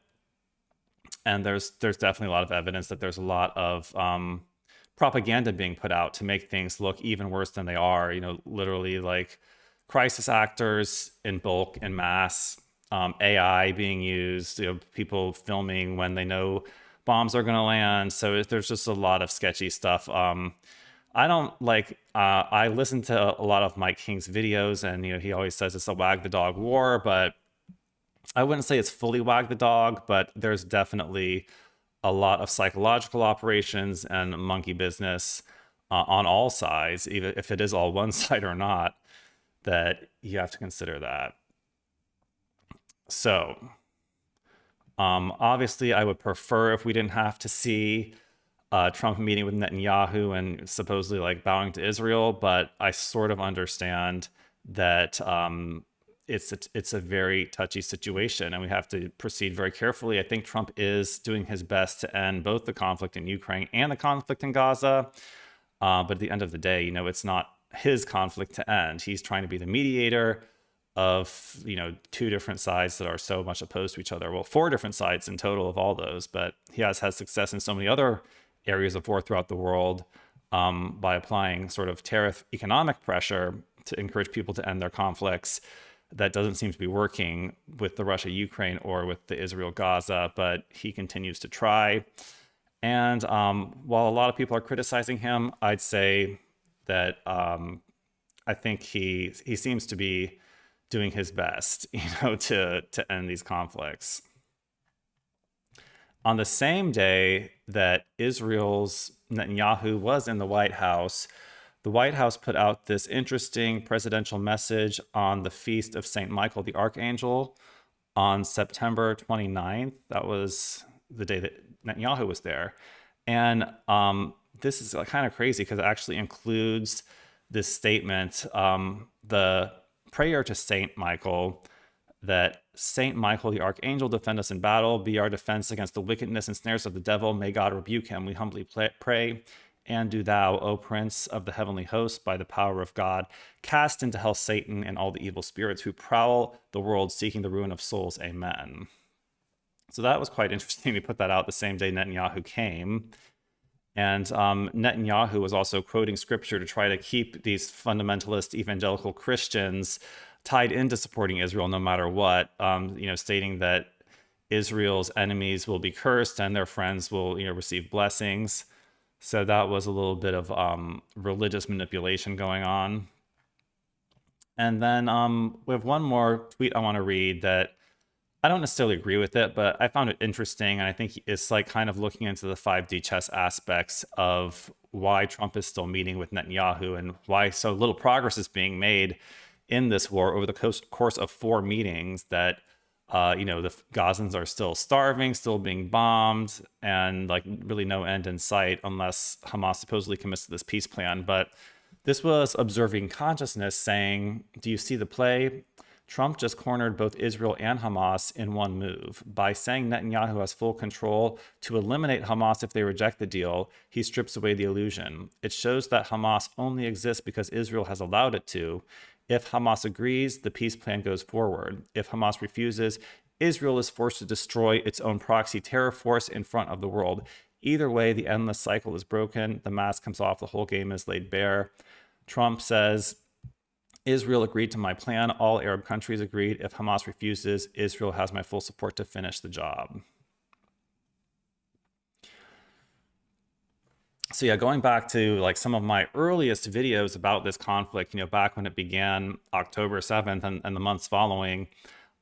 And there's definitely a lot of evidence that there's a lot of propaganda being put out to make things look even worse than they are. Literally like crisis actors in bulk and mass, AI being used, people filming when they know bombs are going to land. So there's just a lot of sketchy stuff. I don't like, I listen to a lot of Mike King's videos, and, he always says it's a wag the dog war, but I wouldn't say it's fully wag the dog, but there's definitely a lot of psychological operations and monkey business on all sides, even if it is all one side or not, that you have to consider that. So, obviously, I would prefer if we didn't have to see Trump meeting with Netanyahu and supposedly like bowing to Israel, but I sort of understand that it's a very touchy situation, and we have to proceed very carefully. I think Trump is doing his best to end both the conflict in Ukraine and the conflict in Gaza. But at the end of the day, it's not his conflict to end. He's trying to be the mediator of, two different sides that are so much opposed to each other. Well, 4 different sides in total of all those, but he has had success in so many other areas of war throughout the world by applying sort of tariff economic pressure to encourage people to end their conflicts. That doesn't seem to be working with the Russia-Ukraine or with the Israel-Gaza, but he continues to try. And while a lot of people are criticizing him, I'd say that I think he seems to be doing his best, to end these conflicts. On the same day that Israel's Netanyahu was in the White House put out this interesting presidential message on the feast of St. Michael the Archangel on September 29th. That was the day that Netanyahu was there. And this is kind of crazy because it actually includes this statement, the prayer to St. Michael that Saint Michael, the archangel, defend us in battle. Be our defense against the wickedness and snares of the devil. May God rebuke him. We humbly pray. And do thou, O Prince of the heavenly host, by the power of God, cast into hell Satan and all the evil spirits who prowl the world seeking the ruin of souls. Amen. So that was quite interesting. We put that out the same day Netanyahu came. And Netanyahu was also quoting scripture to try to keep these fundamentalist evangelical Christians tied into supporting Israel no matter what, stating that Israel's enemies will be cursed and their friends will receive blessings. So that was a little bit of religious manipulation going on. And then we have one more tweet I want to read that I don't necessarily agree with it, but I found it interesting. And I think it's like kind of looking into the 5D chess aspects of why Trump is still meeting with Netanyahu and why so little progress is being made in this war over the course of 4 meetings that, the Gazans are still starving, still being bombed, and like really no end in sight unless Hamas supposedly commits to this peace plan. But this was Observing Consciousness saying, do you see the play? Trump just cornered both Israel and Hamas in one move. By saying Netanyahu has full control to eliminate Hamas if they reject the deal, he strips away the illusion. It shows that Hamas only exists because Israel has allowed it to. If Hamas agrees, the peace plan goes forward. If Hamas refuses, Israel is forced to destroy its own proxy terror force in front of the world. Either way, the endless cycle is broken. The mask comes off. The whole game is laid bare. Trump says, Israel agreed to my plan. All Arab countries agreed. If Hamas refuses, Israel has my full support to finish the job. So yeah, going back to like some of my earliest videos about this conflict, back when it began October 7th and the months following,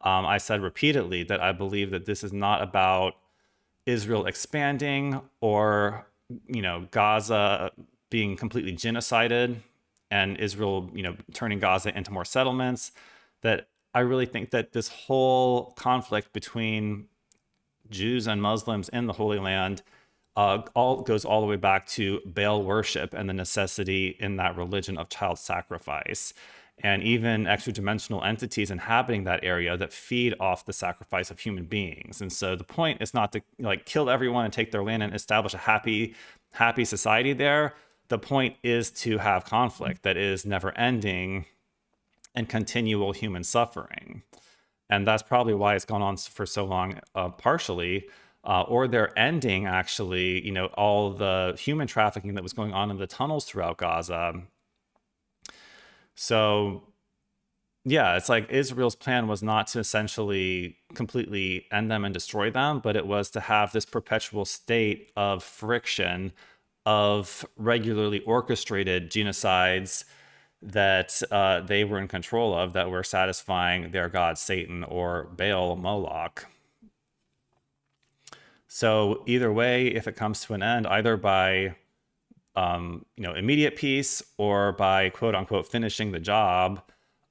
I said repeatedly that I believe that this is not about Israel expanding or, Gaza being completely genocided and Israel, turning Gaza into more settlements. That I really think that this whole conflict between Jews and Muslims in the Holy Land goes all the way back to Baal worship and the necessity in that religion of child sacrifice, and even extra-dimensional entities inhabiting that area that feed off the sacrifice of human beings. And so the point is not to kill everyone and take their land and establish a happy society there. The point is to have conflict that is never ending and continual human suffering. And that's probably why it's gone on for so long, partially. Or they're ending, actually, all the human trafficking that was going on in the tunnels throughout Gaza. So, yeah, it's like Israel's plan was not to essentially completely end them and destroy them, but it was to have this perpetual state of friction, of regularly orchestrated genocides that they were in control of, that were satisfying their god Satan or Baal Moloch. So either way, if it comes to an end, either by immediate peace or by quote unquote finishing the job,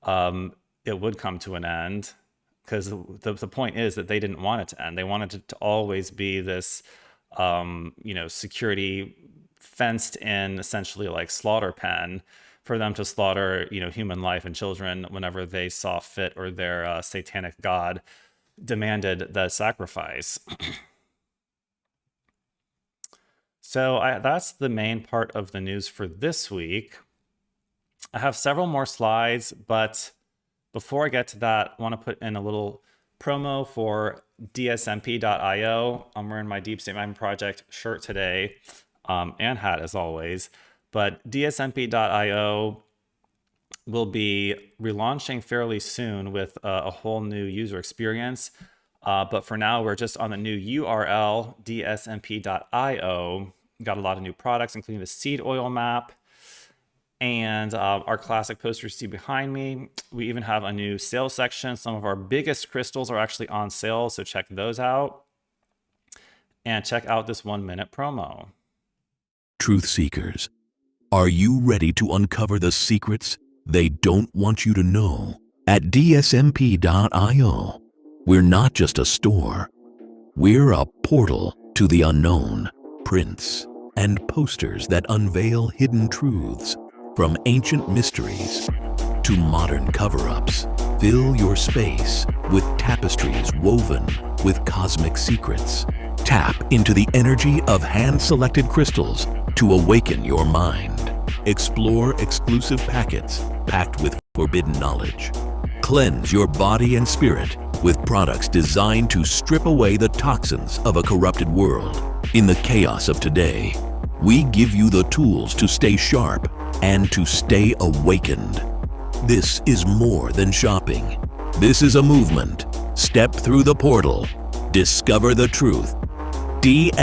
it would come to an end, because the point is that they didn't want it to end. They wanted it to always be this security fenced in, essentially like slaughter pen, for them to slaughter human life and children whenever they saw fit or their satanic god demanded the sacrifice. So that's the main part of the news for this week. I have several more slides, but before I get to that, I want to put in a little promo for dsmp.io. I'm wearing my Deep State Mining Project shirt today, and hat as always. But dsmp.io will be relaunching fairly soon with a whole new user experience. But for now, we're just on the new URL, dsmp.io. Got a lot of new products, including the seed oil map and our classic poster you see behind me. We even have a new sales section. Some of our biggest crystals are actually on sale, so check those out. And check out this 1-minute promo. Truth seekers, are you ready to uncover the secrets they don't want you to know? At dsmp.io, we're not just a store. We're a portal to the unknown. Prints and posters that unveil hidden truths, from ancient mysteries to modern cover-ups. Fill your space with tapestries woven with cosmic secrets. Tap into the energy of hand-selected crystals to awaken your mind. Explore exclusive packets packed with forbidden knowledge. Cleanse your body and spirit with products designed to strip away the toxins of a corrupted world. In the chaos of today, we give you the tools to stay sharp and to stay awakened. This is more than shopping. This is a movement. Step through the portal. Discover the truth. dsmp.io.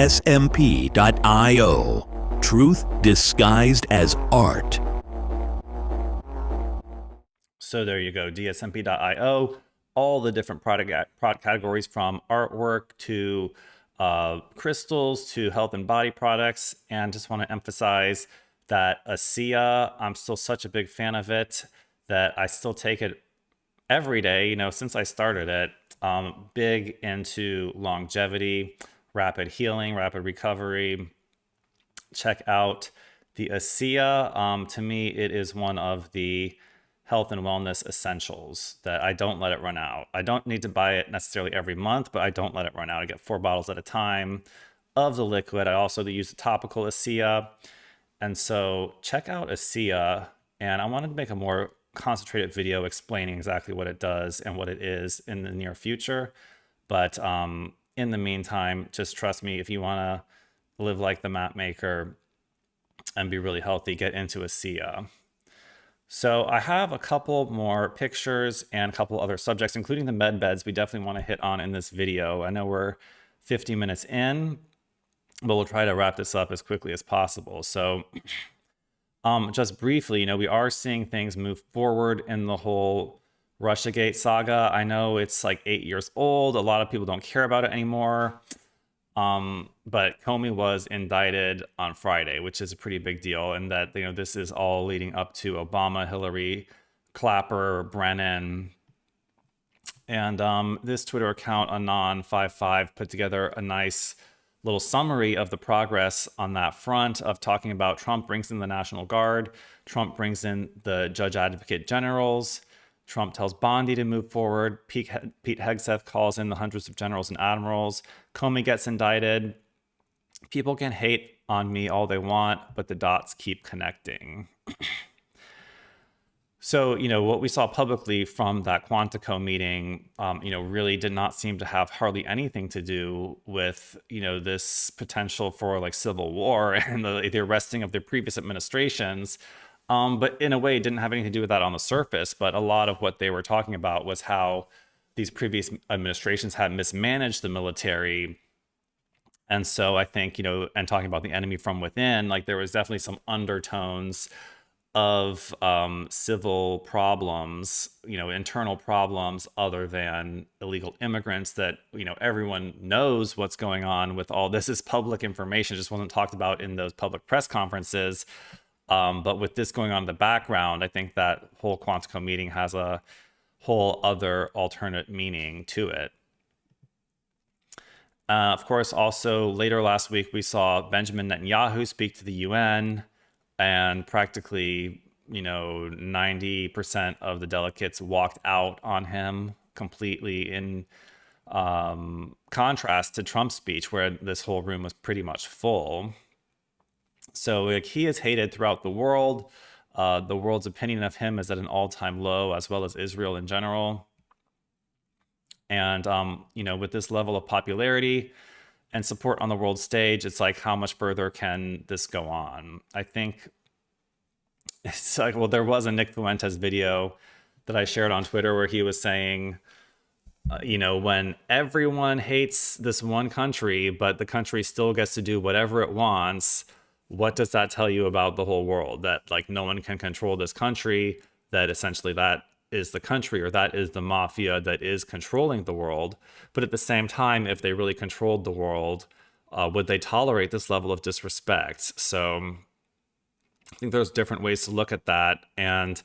Truth disguised as art. So there you go, dsmp.io. All the different product categories, from artwork to crystals to health and body products. And just want to emphasize that 𝕊𝖚, I'm still such a big fan of it that I still take it every day, you know, since I started it. Big into longevity, rapid healing, rapid recovery. Check out the 𝕊𝖚. To me, it is one of the health and wellness essentials that I don't let it run out. I don't need to buy it necessarily every month, but I don't let it run out. I get 4 bottles at a time of the liquid. I also use the topical 𝕊𝖚. And so check out 𝕊𝖚. And I wanted to make a more concentrated video explaining exactly what it does and what it is in the near future. But in the meantime, just trust me, if you want to live like the map maker and be really healthy, get into 𝕊𝖚. So I have a couple more pictures and a couple other subjects, including the med beds we definitely want to hit on in this video. I know we're 50 minutes in, but we'll try to wrap this up as quickly as possible. So just briefly, you know, we are seeing things move forward in the whole Russiagate saga. I know it's like 8 years old. A lot of people don't care about it anymore. But Comey was indicted on Friday, which is a pretty big deal. And that, you know, this is all leading up to Obama, Hillary, Clapper, Brennan. And this Twitter account, Anon55, put together a nice little summary of the progress on that front, of talking about Trump brings in the National Guard, Trump brings in the Judge Advocate Generals, Trump tells Bondi to move forward, Pete Hegseth calls in the hundreds of generals and admirals, Comey gets indicted. People can hate on me all they want, but the dots keep connecting. So, you know, what we saw publicly from that Quantico meeting, you know, really did not seem to have hardly anything to do with, you know, this potential for like civil war and the arresting of the previous administrations. But in a way, it didn't have anything to do with that on the surface. But a lot of what they were talking about was how these previous administrations had mismanaged the military. And so I think, you know, and talking about the enemy from within, like there was definitely some undertones of civil problems, you know, internal problems other than illegal immigrants that, you know, everyone knows what's going on with all this is public information. It just wasn't talked about in those public press conferences. But with this going on in the background, I think that whole Quantico meeting has a whole other alternate meaning to it. Of course, also later last week, we saw Benjamin Netanyahu speak to the UN, and practically, you know, 90% of the delegates walked out on him completely, in contrast to Trump's speech, where this whole room was pretty much full. So like, he is hated throughout the world. The world's opinion of him is at an all-time low, as well as Israel in general. And, you know, with this level of popularity and support on the world stage, it's like, how much further can this go on? I think it's like, well, there was a Nick Fuentes video that I shared on Twitter where he was saying, you know, when everyone hates this one country, but the country still gets to do whatever it wants, what does that tell you about the whole world? That like no one can control this country, that essentially that is the country, or that is the mafia that is controlling the world. But at the same time, if they really controlled the world, would they tolerate this level of disrespect? So I think there's different ways to look at that. And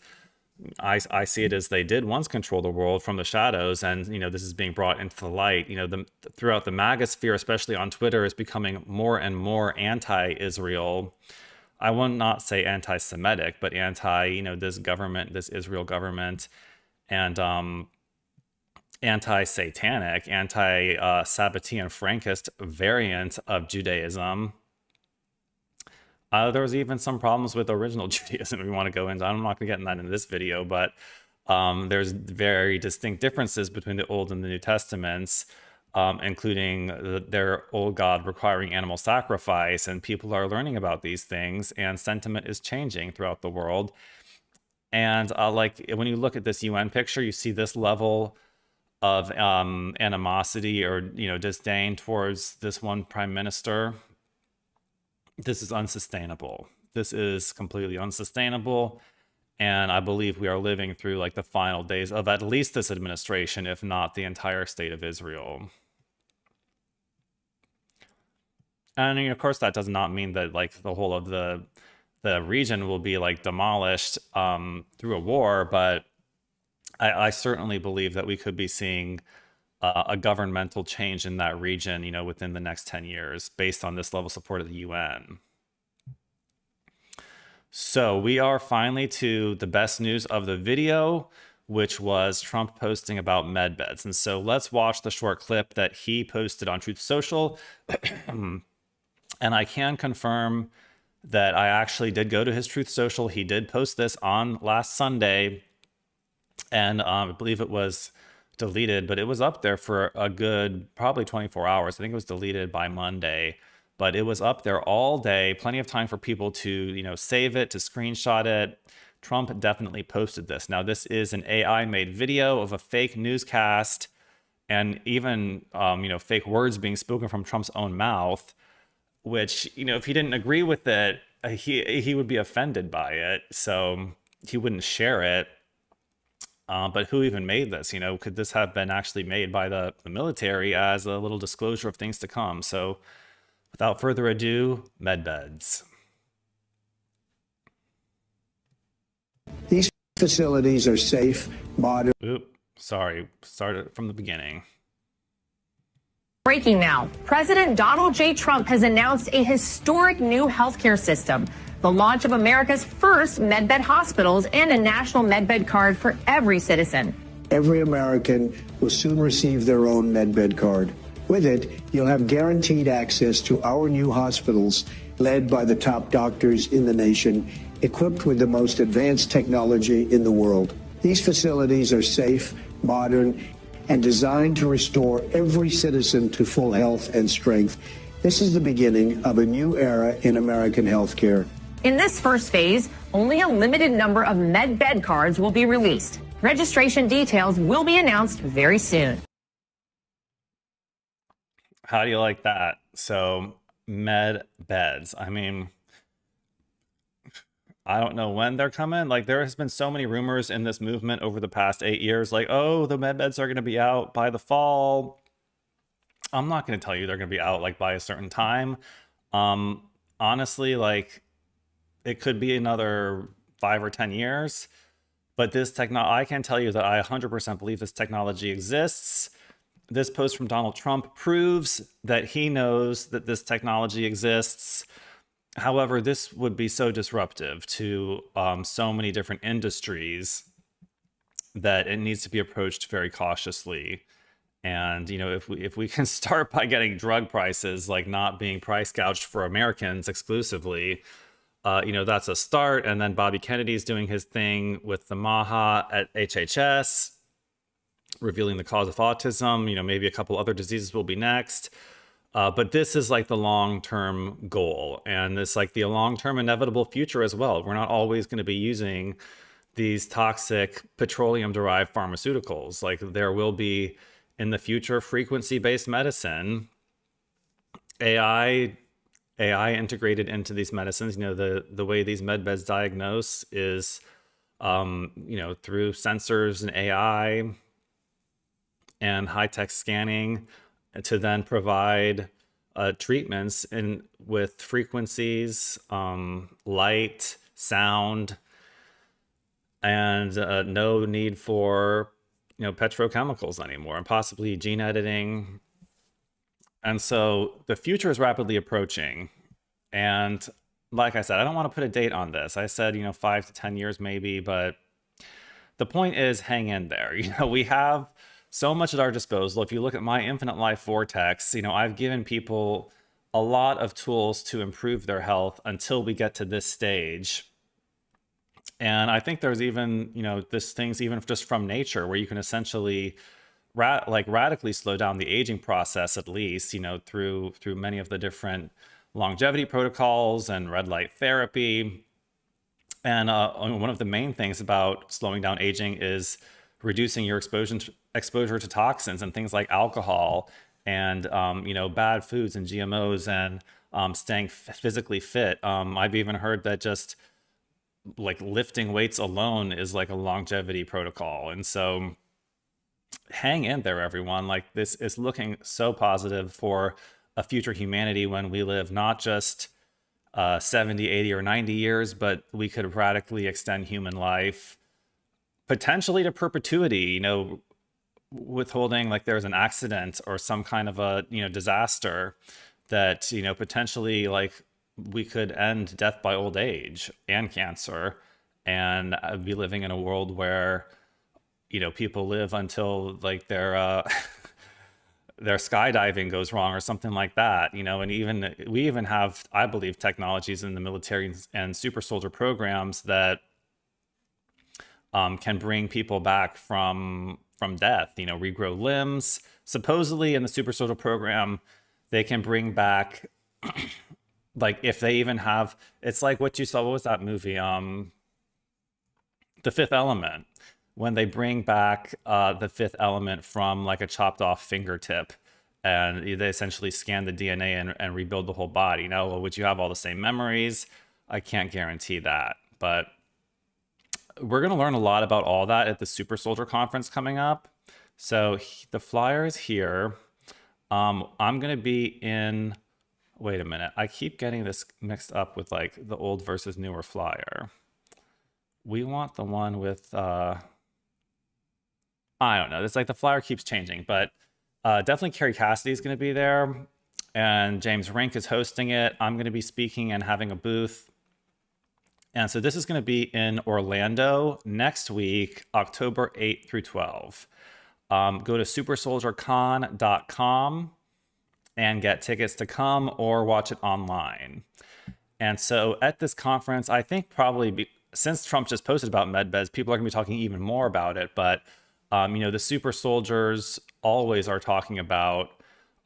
I see it as they did once control the world from the shadows. And, you know, this is being brought into the light. You know, throughout the MAGA sphere, especially on Twitter, is becoming more and more anti-Israel. I will not say anti-Semitic, but anti, you know, this government, this Israel government. and anti-satanic, anti-Sabbatean Frankist variant of Judaism. There was even some problems with original Judaism we want to go into. I'm not going to get into that in this video, but there's very distinct differences between the Old and the New Testaments, including their old God requiring animal sacrifice, and people are learning about these things, and sentiment is changing throughout the world. And like when you look at this UN picture, you see this level of animosity or disdain towards this one prime minister. This is unsustainable. This is completely unsustainable. And I believe we are living through like the final days of at least this administration, if not the entire state of Israel. And of course, that does not mean that like the whole of the region will be like demolished through a war, but I certainly believe that we could be seeing a governmental change in that region, within the next 10 years based on this level of support of the UN. So we are finally to the best news of the video, which was Trump posting about Medbeds. And so let's watch the short clip that he posted on Truth Social. And I can confirm that I actually did go to his Truth Social. He did post this on last Sunday, and I believe it was deleted, but it was up there for a good probably 24 hours. I think it was deleted by Monday, but it was up there all day. Plenty of time for people to save it, to screenshot it. Trump definitely posted this. Now this is an AI made video of a fake newscast, and even fake words being spoken from Trump's own mouth, which if he didn't agree with it, he would be offended by it, so he wouldn't share it. But who even made this? Could this have been actually made by the military as a little disclosure of things to come? So without further ado, Medbeds. These facilities are safe, modern. Sorry, started from the beginning. Breaking now. President Donald J. Trump has announced a historic new healthcare system, the launch of America's first medbed hospitals and a national medbed card for every citizen. Every American will soon receive their own medbed card. With it, you'll have guaranteed access to our new hospitals led by the top doctors in the nation, equipped with the most advanced technology in the world. These facilities are safe, modern, and designed to restore every citizen to full health and strength. This is the beginning of a new era in American healthcare. In this first phase, only a limited number of medbed cards will be released. Registration details will be announced very soon. How do you like that? So, Medbeds. I mean, I don't know when they're coming. Like, there has been so many rumors in this movement over the past 8 years, like, oh, the Medbeds are going to be out by the fall. I'm not going to tell you they're going to be out like by a certain time. Honestly, like, it could be another 5 or 10 years, but this I can tell you that I 100% believe this technology exists. This post from Donald Trump proves that he knows that this technology exists. However, this would be so disruptive to so many different industries that it needs to be approached very cautiously. And if we can start by getting drug prices like not being price gouged for Americans exclusively, that's a start. And then Bobby Kennedy's doing his thing with the MAHA at HHS, revealing the cause of autism. Maybe a couple other diseases will be next. But this is like the long-term goal, and it's like the long-term inevitable future as well. We're not always going to be using these toxic petroleum-derived pharmaceuticals. Like, there will be in the future frequency-based medicine, AI integrated into these medicines. The way these medbeds diagnose is through sensors and AI and high-tech scanning, to then provide treatments with frequencies, light, sound, and no need for petrochemicals anymore, and possibly gene editing. And so the future is rapidly approaching. And like I said, I don't want to put a date on this. I said 5 to 10 years maybe, but the point is, hang in there. We have so much at our disposal. If you look at my Infinite Life Vortex, I've given people a lot of tools to improve their health until we get to this stage. And I think there's even, this things even just from nature where you can essentially radically slow down the aging process, at least, through many of the different longevity protocols and red light therapy. And one of the main things about slowing down aging is reducing your exposure to toxins and things like alcohol and bad foods and GMOs, and staying physically fit. I've even heard that just like lifting weights alone is like a longevity protocol. And so hang in there, everyone. Like, this is looking so positive for a future humanity when we live not just 70, 80, or 90 years, but we could radically extend human life potentially to perpetuity, withholding like there's an accident or some kind of a, disaster that, potentially like we could end death by old age and cancer, and be living in a world where, people live until like their skydiving goes wrong or something like that, and we even have, I believe, technologies in the military and super soldier programs that can bring people back from death, regrow limbs. Supposedly in the super soldier program, they can bring back like if they even have, it's like what you saw, what was that movie? The Fifth Element, when they bring back the fifth element from like a chopped off fingertip, and they essentially scan the DNA and rebuild the whole body. Now, well, would you have all the same memories? I can't guarantee that, but we're going to learn a lot about all that at the Super Soldier Conference coming up. So the flyer is here. I'm going to be in, wait a minute. I keep getting this mixed up with like the old versus newer flyer. We want the one with, I don't know. It's like the flyer keeps changing, but definitely Carrie Cassidy is going to be there, and James Rink is hosting it. I'm going to be speaking and having a booth. And so this is going to be in Orlando next week, October 8th through 12. Go to supersoldiercon.com and get tickets to come or watch it online. And so at this conference, I think probably since Trump just posted about Medbeds, people are going to be talking even more about it. But, the super soldiers always are talking about,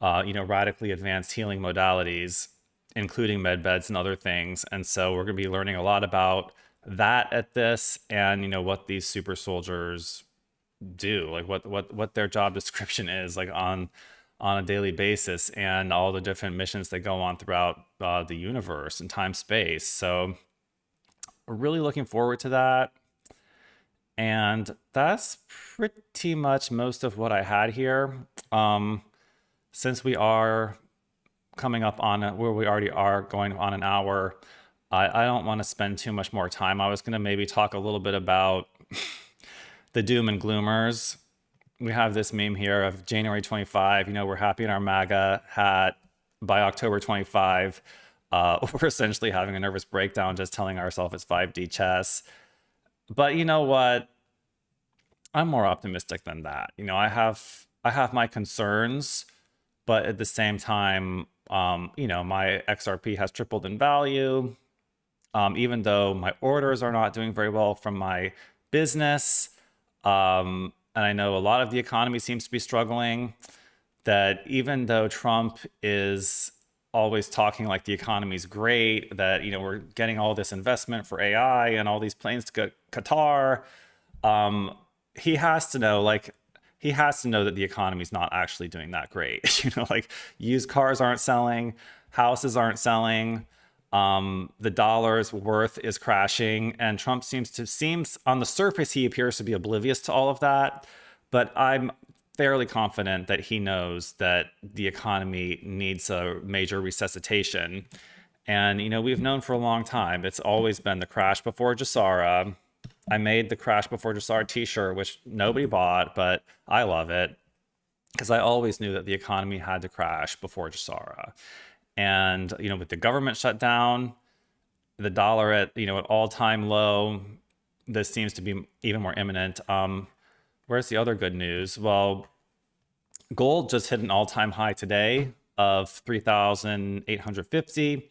radically advanced healing modalities, including Medbeds and other things. And so we're going to be learning a lot about that at this, and, what these super soldiers do, like what their job description is, like on a daily basis, and all the different missions that go on throughout the universe and time space. So we're really looking forward to that. And that's pretty much most of what I had here. Since we are coming up on where we already are going on an hour, I don't want to spend too much more time. I was going to maybe talk a little bit about the doom and gloomers. We have this meme here of January 25, we're happy in our MAGA hat. By October 25, we're essentially having a nervous breakdown just telling ourselves it's 5D chess. But you know what? I'm more optimistic than that. I have my concerns, but at the same time, my XRP has tripled in value. Even though my orders are not doing very well from my business. And I know a lot of the economy seems to be struggling, that even though Trump is always talking like the economy's great, that, we're getting all this investment for AI and all these planes to go Qatar, he has to know that the economy's not actually doing that great. Like used cars aren't selling, houses aren't selling, the dollar's worth is crashing, and Trump seems on the surface, he appears to be oblivious to all of that. But I'm fairly confident that he knows that the economy needs a major resuscitation. And, we've known for a long time, it's always been the crash before Jassara. I made the crash before Jassara t-shirt, which nobody bought, but I love it because I always knew that the economy had to crash before Jassara. And, with the government shutdown, the dollar at, at all-time low, this seems to be even more imminent. Where's the other good news? Well, gold just hit an all-time high today of 3,850,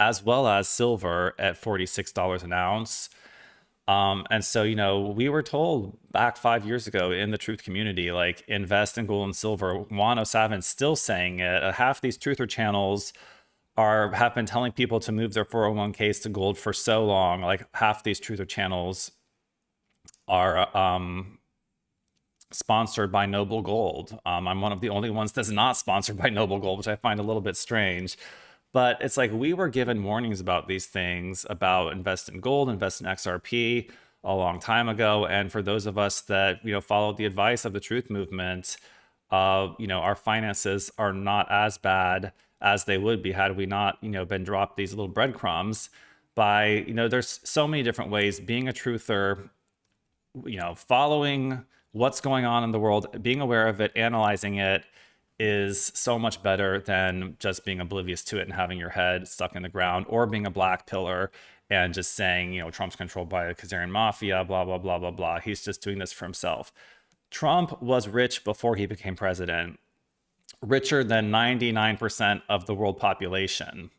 as well as silver at $46 an ounce. And so, you know, we were told back 5 years ago in the truth community, like, invest in gold and silver. 𝕯𝖚𝖚𝖚 still saying it. Half these truther channels have been telling people to move their 401ks to gold for so long. Like, half these truther channels are sponsored by Noble Gold. I'm one of the only ones that's not sponsored by Noble Gold, which I find a little bit strange. But it's like, we were given warnings about these things, about invest in gold, invest in XRP a long time ago. And for those of us that, you know, followed the advice of the truth movement, you know, our finances are not as bad as they would be had we not, you know, been dropped these little breadcrumbs by, you know, there's so many different ways. Being a truther, you know, following what's going on in the world, being aware of it, analyzing it, is so much better than just being oblivious to it and having your head stuck in the ground, or being a black pillar and just saying, you know, Trump's controlled by the Khazarian mafia, blah, blah, blah, blah, blah. He's just doing this for himself. Trump was rich before he became president, richer than 99% of the world population.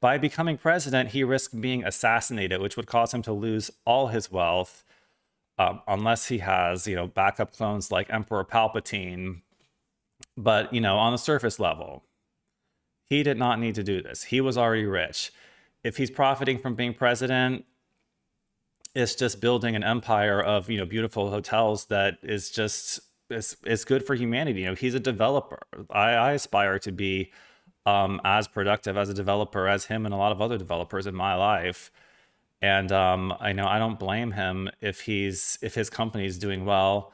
By becoming president, he risked being assassinated, which would cause him to lose all his wealth, unless he has, you know, backup clones like Emperor Palpatine. But, you know, on the surface level, he did not need to do this. He was already rich. If he's profiting from being president, it's just building an empire of, you know, beautiful hotels that is just, it's good for humanity. You know, he's a developer. I aspire to be as productive as a developer as him and a lot of other developers in my life. And I know I don't blame him if his company is doing well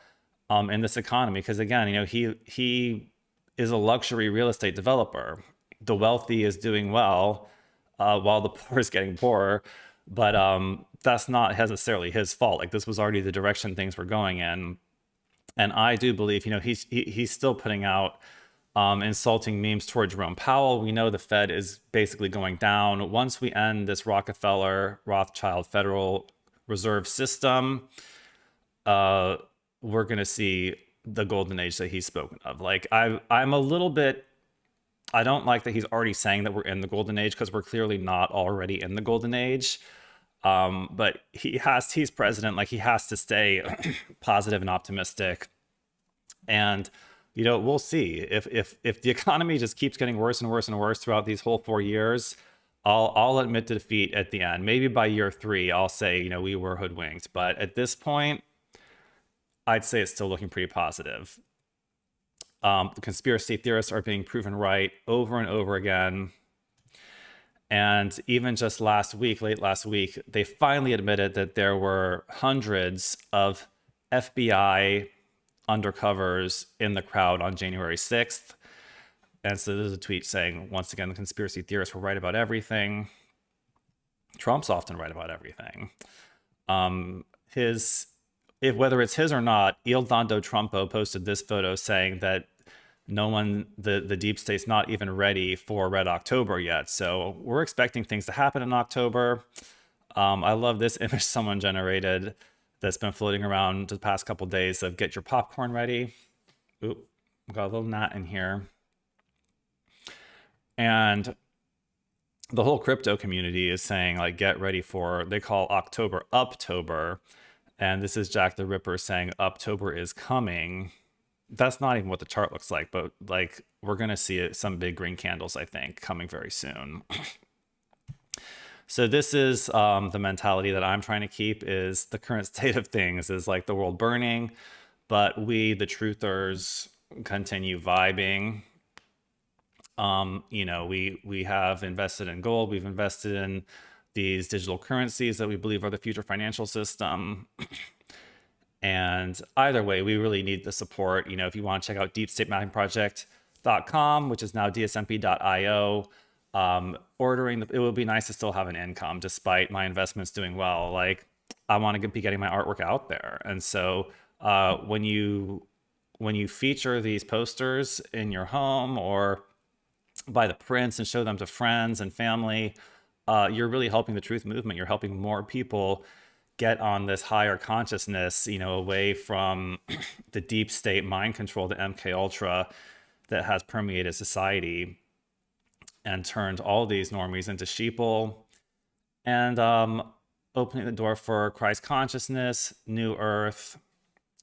in this economy, because again, you know, he is a luxury real estate developer. The wealthy is doing well, while the poor is getting poorer. But that's not necessarily his fault. Like, this was already the direction things were going in. And I do believe, you know, he's still putting out insulting memes toward Jerome Powell. We know the Fed is basically going down. Once we end this Rockefeller, Rothschild Federal Reserve System, we're going to see the golden age that he's spoken of. Like, I'm a little bit, I don't like that he's already saying that we're in the golden age, because we're clearly not already in the golden age. But he's president, like, he has to stay positive and optimistic. And, you know, we'll see if the economy just keeps getting worse and worse and worse throughout these whole 4 years. I'll admit to defeat at the end. Maybe by year 3, I'll say, you know, we were hoodwinked. But at this point, I'd say it's still looking pretty positive. The conspiracy theorists are being proven right over and over again. And even just late last week, they finally admitted that there were hundreds of FBI undercovers in the crowd on January 6th. And so there's a tweet saying, once again, the conspiracy theorists were right about everything. Trump's often right about everything. Whether it's his or not, Il Dando Trumpo posted this photo saying that the deep state's not even ready for Red October yet. So we're expecting things to happen in October. I love this image someone generated that's been floating around the past couple days of get your popcorn ready. Oop, got a little gnat in here. And the whole crypto community is saying, like, get ready for, they call October Uptober. And this is Jack the Ripper saying Uptober is coming. That's not even what the chart looks like, but like, we're going to see some big green candles, I think, coming very soon. So this is the mentality that I'm trying to keep, is the current state of things is like the world burning, but we, the truthers, continue vibing. You know, we have invested in gold. We've invested in these digital currencies that we believe are the future financial system. And either way, we really need the support. You know, if you want to check out deepstatemappingproject.com, which is now dsmp.io, it would be nice to still have an income despite my investments doing well. Like, I want to be getting my artwork out there. And so when you feature these posters in your home or buy the prints and show them to friends and family, you're really helping the truth movement. You're helping more people get on this higher consciousness, away from the deep state mind control, the MK Ultra that has permeated society and turned all these normies into sheeple, and opening the door for Christ consciousness, new earth,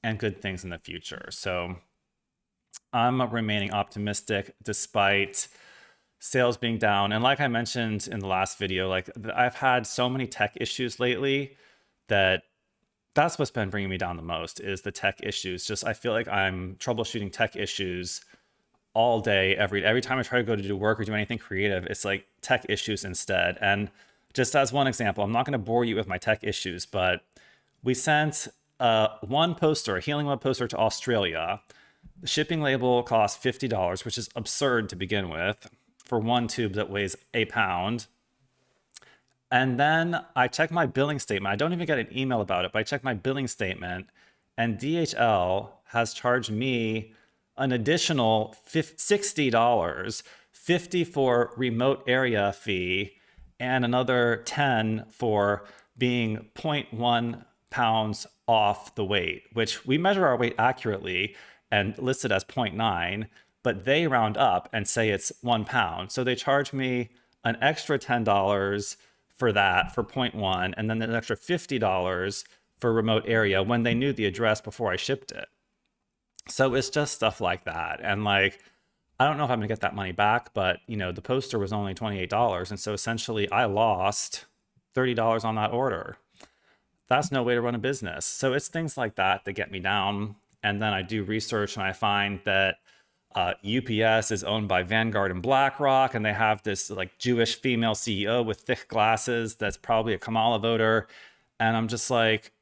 and good things in the future. So I'm remaining optimistic despite sales being down. And like I mentioned in the last video, like I've had so many tech issues lately that's what's been bringing me down the most, is the tech issues. Just I feel like I'm troubleshooting tech issues all day, every time I try to go to do work or do anything creative, it's like tech issues instead. And just as one example, I'm not going to bore you with my tech issues, but we sent one poster, a Healing Web poster, to Australia. The shipping label cost $50, which is absurd to begin with, for one tube that weighs a pound. And then I checked my billing statement. I don't even get an email about it, but I checked my billing statement, and DHL has charged me an additional $60, $50 for remote area fee, and another $10 for being 0.1 pounds off the weight, which we measure our weight accurately and list it as 0.9, but they round up and say it's 1 pound. So they charge me an extra $10 for that, for 0.1, and then an extra $50 for remote area when they knew the address before I shipped it. So it's just stuff like that. And like, I don't know if I'm gonna get that money back, but the poster was only $28. And so essentially I lost $30 on that order. That's no way to run a business. So it's things like that that get me down. And then I do research and I find that UPS is owned by Vanguard and BlackRock, and they have this like Jewish female CEO with thick glasses that's probably a Kamala voter. And I'm just like,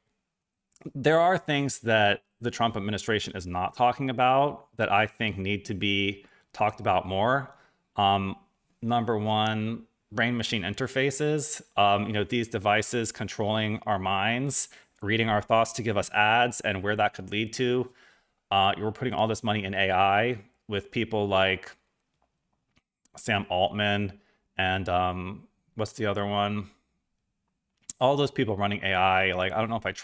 there are things that the Trump administration is not talking about that I think need to be talked about more. Number one, brain machine interfaces. These devices controlling our minds, reading our thoughts to give us ads, and where that could lead to. You're putting all this money in AI with people like Sam Altman and what's the other one? All those people running AI. Like, I don't know if I trust